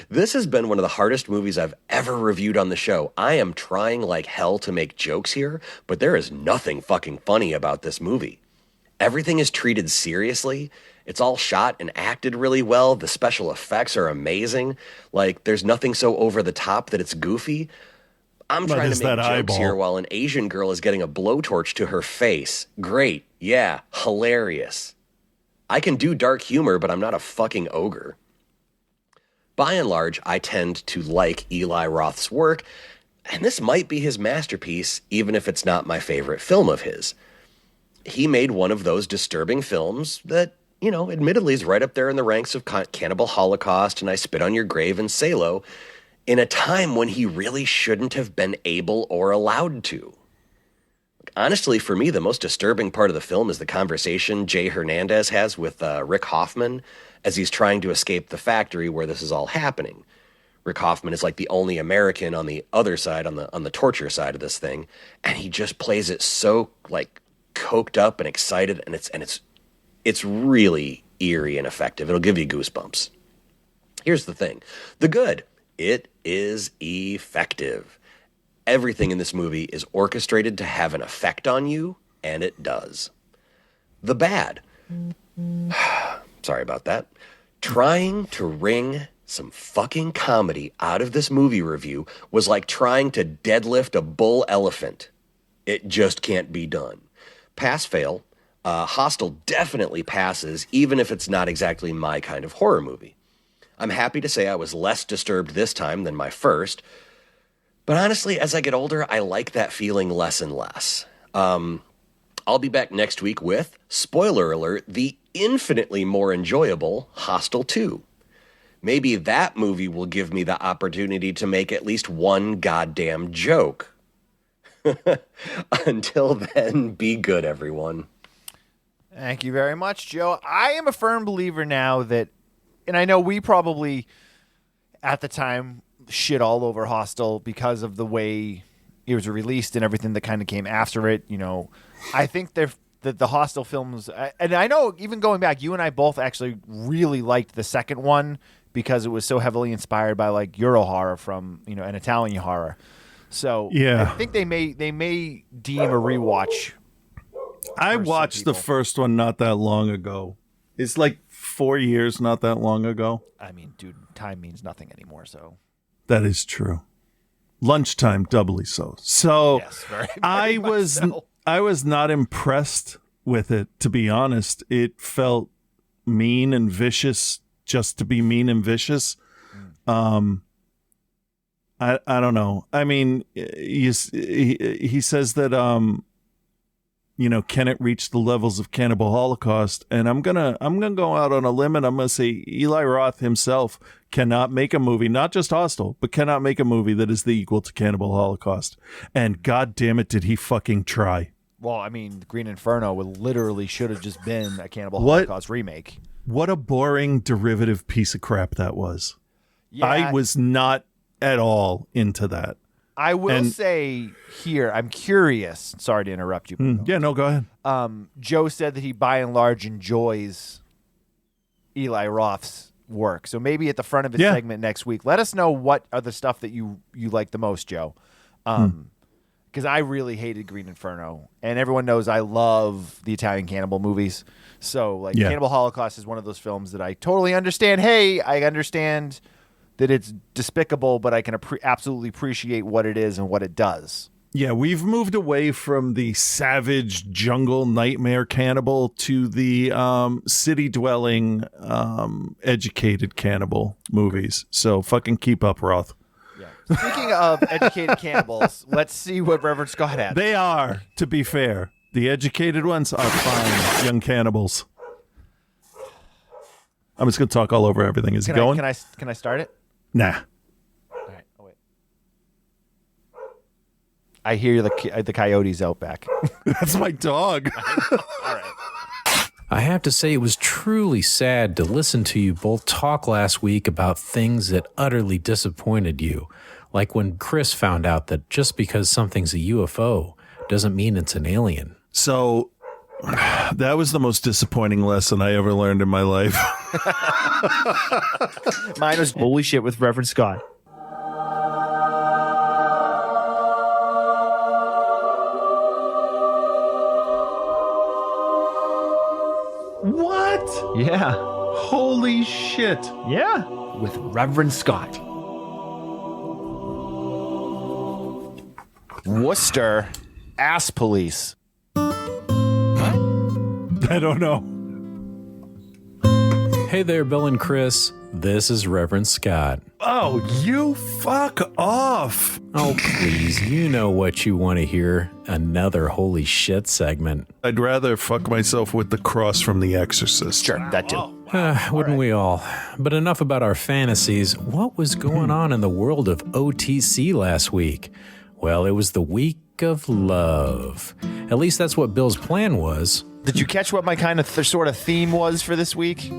This has been one of the hardest movies I've ever reviewed on the show. I am trying like hell to make jokes here, but there is nothing fucking funny about this movie. Everything is treated seriously. It's all shot and acted really well. The special effects are amazing. Like, there's nothing so over the top that it's goofy. I'm trying to make jokes here while an Asian girl is getting a blowtorch to her face. Great. Yeah. Hilarious. I can do dark humor, but I'm not a fucking ogre. By and large, I tend to like Eli Roth's work, and this might be his masterpiece, even if it's not my favorite film of his. He made one of those disturbing films that, you know, admittedly is right up there in the ranks of Cannibal Holocaust and I Spit on Your Grave and Salo, in a time when he really shouldn't have been able or allowed to. Honestly, for me, the most disturbing part of the film is the conversation Jay Hernandez has with Rick Hoffman as he's trying to escape the factory where this is all happening. Rick Hoffman is like the only American on the other side, on the torture side of this thing, and he just plays it so like coked up and excited, and it's really eerie and effective. It'll give you goosebumps. Here's the thing: the good. It is effective. Everything in this movie is orchestrated to have an effect on you, and it does. The bad. Sorry about that. Trying to wring some fucking comedy out of this movie review was like trying to deadlift a bull elephant. It just can't be done. Pass fail. Hostel definitely passes, even if it's not exactly my kind of horror movie. I'm happy to say I was less disturbed this time than my first. But honestly, as I get older, I like that feeling less and less. I'll be back next week with, spoiler alert, the infinitely more enjoyable Hostel 2. Maybe that movie will give me the opportunity to make at least one goddamn joke. Until then, be good, everyone.
Thank you very much, Joe. I am a firm believer now that, and I know we probably, at the time, shit all over Hostel because of the way it was released and everything that kind of came after it. You know, I think the Hostel films, and I know even going back, you and I both actually really liked the second one because it was so heavily inspired by like Euro horror from, you know, an Italian horror. So yeah, I think they may deem a rewatch.
I watched the first one not that long ago. It's like 4 years, not that long ago.
I mean, dude, time means nothing anymore, so.
That is true. Lunchtime, doubly so. So yes, very I was not impressed with it, to be honest. It felt mean and vicious just to be mean and vicious. I don't know. I mean, he says that you know, can it reach the levels of Cannibal Holocaust? And I'm gonna go out on a limb and I'm gonna say Eli Roth himself cannot make a movie, not just Hostel, but cannot make a movie that is the equal to Cannibal Holocaust. And god damn it, did he fucking try.
Well, I mean, Green Inferno literally should have just been a Cannibal Holocaust remake.
What a boring derivative piece of crap that was. Yeah. I was not at all into that.
I will say here, I'm curious. Sorry to interrupt you.
Yeah, no, go ahead.
Joe said that he, by and large, enjoys Eli Roth's work. So maybe at the front of his segment next week, let us know what are the stuff that you like the most, Joe. Because I really hated Green Inferno, and everyone knows I love the Italian cannibal movies. So, Cannibal Holocaust is one of those films that I totally understand. Hey, I understand that it's despicable, but I can absolutely appreciate what it is and what it does.
Yeah, we've moved away from the savage jungle nightmare cannibal to the city-dwelling, educated cannibal movies. So fucking keep up, Roth.
Yeah. Speaking of educated cannibals, let's see what Reverend Scott had.
They are, to be fair. The educated ones are fine, young cannibals. I'm just going to talk all over everything. Is it going?
Can I start it?
Nah.
All right. Oh, wait. I hear the coyotes out back.
That's my dog.
All right.
I have to say it was truly sad to listen to you both talk last week about things that utterly disappointed you. Like when Chris found out that just because something's a UFO doesn't mean it's an alien.
So that was the most disappointing lesson I ever learned in my life.
Mine was holy shit with Reverend Scott.
What?
Yeah.
Holy shit.
Yeah. With Reverend Scott. Worcester ass police.
I don't know.
Hey there, Bill and Chris. This is Reverend Scott.
Oh, you fuck off.
Oh, please. You know what you want to hear. Another holy shit segment.
I'd rather fuck myself with the cross from The Exorcist.
Sure, that too.
Wouldn't we all? But enough about our fantasies. What was going on in the world of OTC last week? Well, it was the week of love. At least that's what Bill's plan was.
Did you catch what my kind of sort of theme was for this week?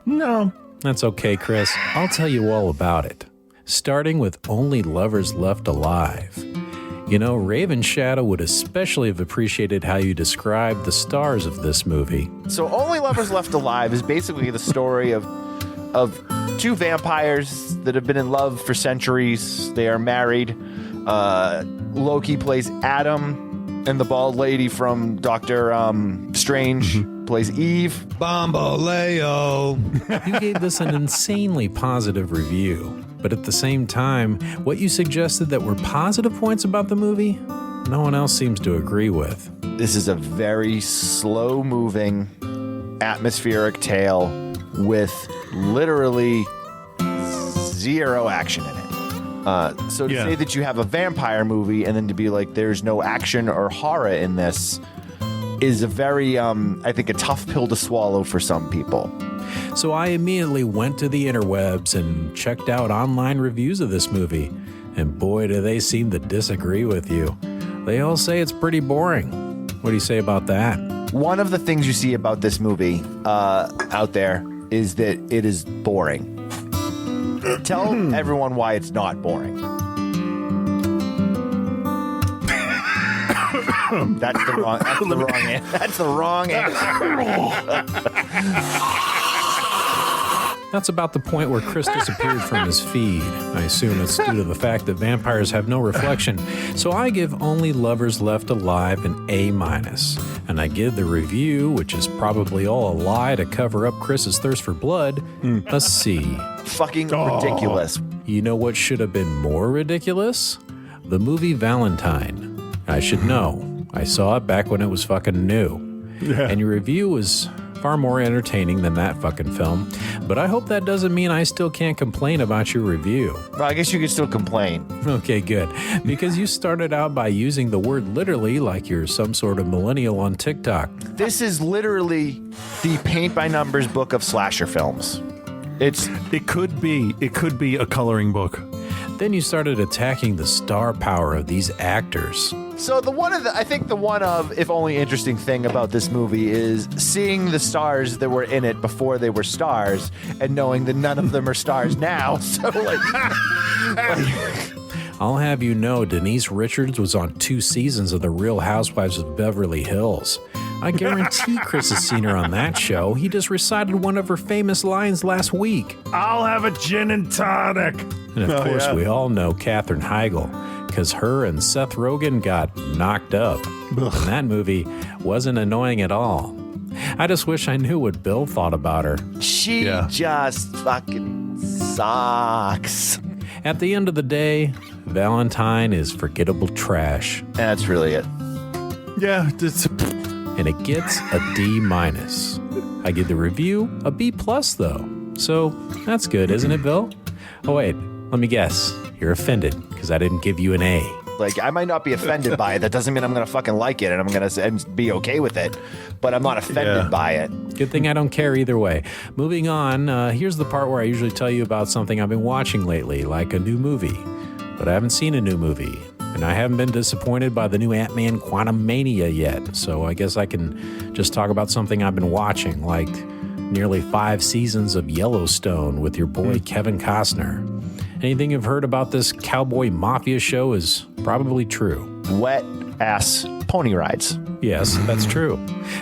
No.
That's okay, Chris. I'll tell you all about it. Starting with Only Lovers Left Alive. You know, Raven Shadow would especially have appreciated how you described the stars of this movie.
So Only Lovers Left Alive is basically the story of two vampires that have been in love for centuries. They are married. Loki plays Adam, and the bald lady from Doctor Strange plays Eve.
Bamboleo.
You gave this an insanely positive review, but at the same time, what you suggested that were positive points about the movie, no one else seems to agree with.
This is a very slow-moving, atmospheric tale with literally zero action in it. So to say that you have a vampire movie and then to be like, there's no action or horror in this is a very, I think, a tough pill to swallow for some people.
So I immediately went to the interwebs and checked out online reviews of this movie. And boy, do they seem to disagree with you. They all say it's pretty boring. What do you say about that?
One of the things you see about this movie out there is that it is boring. Tell everyone why it's not boring. That's the wrong answer.
That's about the point where Chris disappeared from his feed. I assume it's due to the fact that vampires have no reflection. So I give Only Lovers Left Alive an A-. And I give the review, which is probably all a lie to cover up Chris's thirst for blood, a C.
Fucking ridiculous.
You know what should have been more ridiculous? The movie Valentine. I should know. I saw it back when it was fucking new.
Yeah.
And your review was far more entertaining than that fucking film. But I hope that doesn't mean I still can't complain about your review.
Well, I guess you can still complain.
Okay, good. Because you started out by using the word literally like you're some sort of millennial on TikTok.
This is literally the paint-by-numbers book of slasher films.
It could be a coloring book.
Then you started attacking the star power of these actors.
So I think the one of, if only interesting thing about this movie is seeing the stars that were in it before they were stars and knowing that none of them are stars now. So
I'll have you know, Denise Richards was on 2 seasons of The Real Housewives of Beverly Hills. I guarantee Chris has seen her on that show. He just recited one of her famous lines last week.
I'll have a gin and tonic.
And of course, we all know Katherine Heigl, because her and Seth Rogen got knocked up. And that movie wasn't annoying at all. I just wish I knew what Bill thought about her.
She just fucking sucks.
At the end of the day, Valentine is forgettable trash.
That's really it.
Yeah,
and it gets a D-. I give the review a B+ though. So that's good, isn't it, Bill? Oh wait, let me guess. You're offended because I didn't give you an A.
Like, I might not be offended by it. That doesn't mean I'm going to fucking like it and I'm going to be okay with it. But I'm not offended by it.
Good thing I don't care either way. Moving on, here's the part where I usually tell you about something I've been watching lately, like a new movie. But I haven't seen a new movie. And I haven't been disappointed by the new Ant-Man Quantumania yet. So I guess I can just talk about something I've been watching, like nearly 5 seasons of Yellowstone with your boy Kevin Costner. Anything you've heard about this cowboy mafia show is probably true.
Wet ass pony rides.
Yes, that's true.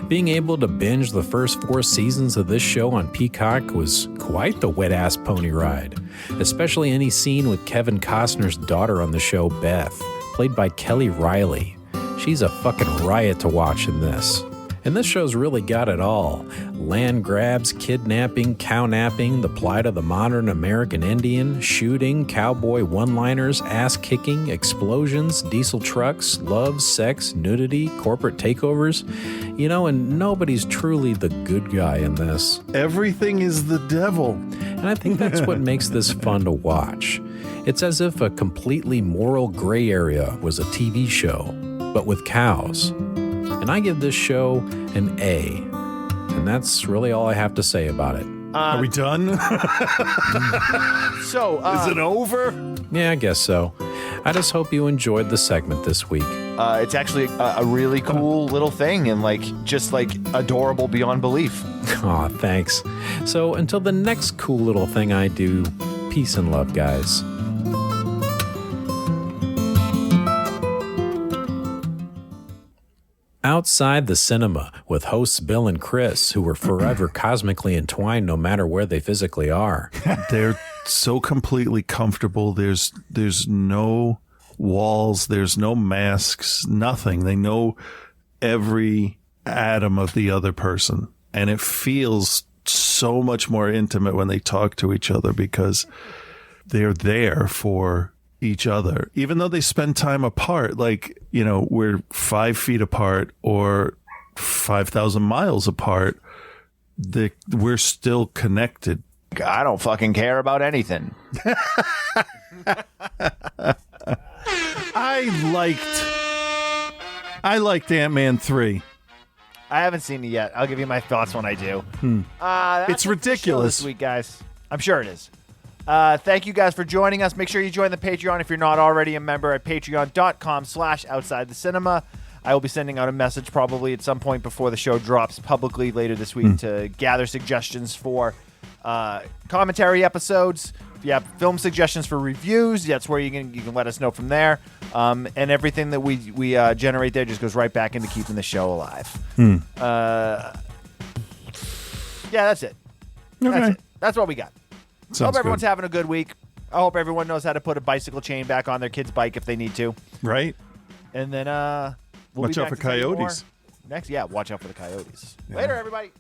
Being able to binge the first 4 seasons of this show on Peacock was quite the wet ass pony ride. Especially any scene with Kevin Costner's daughter on the show, Beth, played by Kelly Riley. She's a fucking riot to watch in this. And this show's really got it all. Land grabs, kidnapping, cow-napping, the plight of the modern American Indian, shooting, cowboy one-liners, ass-kicking, explosions, diesel trucks, love, sex, nudity, corporate takeovers. You know, and nobody's truly the good guy in this.
Everything is the devil.
And I think that's what makes this fun to watch. It's as if a completely moral gray area was a TV show, but with cows. And I give this show an A. And that's really all I have to say about it.
Are we done?
So,
is it over?
Yeah, I guess so. I just hope you enjoyed the segment this week.
It's actually a really cool little thing and just adorable beyond belief.
Aw, thanks. So until the next cool little thing I do, peace and love, guys. Outside the Cinema with hosts Bill and Chris, who were forever cosmically entwined no matter where they physically are.
They're so completely comfortable. There's no walls, there's no masks, nothing. They know every atom of the other person. And it feels so much more intimate when they talk to each other because they're there for each other, even though they spend time apart. We're 5 feet apart or 5,000 miles apart. We're still connected.
I don't fucking care about anything.
I liked Ant-Man 3.
I haven't seen it yet. I'll give you my thoughts when I do.
It's ridiculous
this week, guys. I'm sure it is. Thank you guys for joining us. Make sure you join the Patreon if you're not already a member at patreon.com/outsidethecinema. I will be sending out a message probably at some point before the show drops publicly later this week to gather suggestions for commentary episodes. If you have film suggestions for reviews, that's where you can let us know from there. And everything that we generate there just goes right back into keeping the show alive. Yeah, that's it.
Okay.
That's it. That's what we got.
Sounds
I hope everyone's
good.
having a good week. I hope everyone knows how to put a bicycle chain back on their kid's bike if they need to.
Right?
And then we'll
Watch
be
out
back
for
to tell you more
coyotes.
next. Yeah, watch out for the coyotes.
Yeah.
Later, everybody.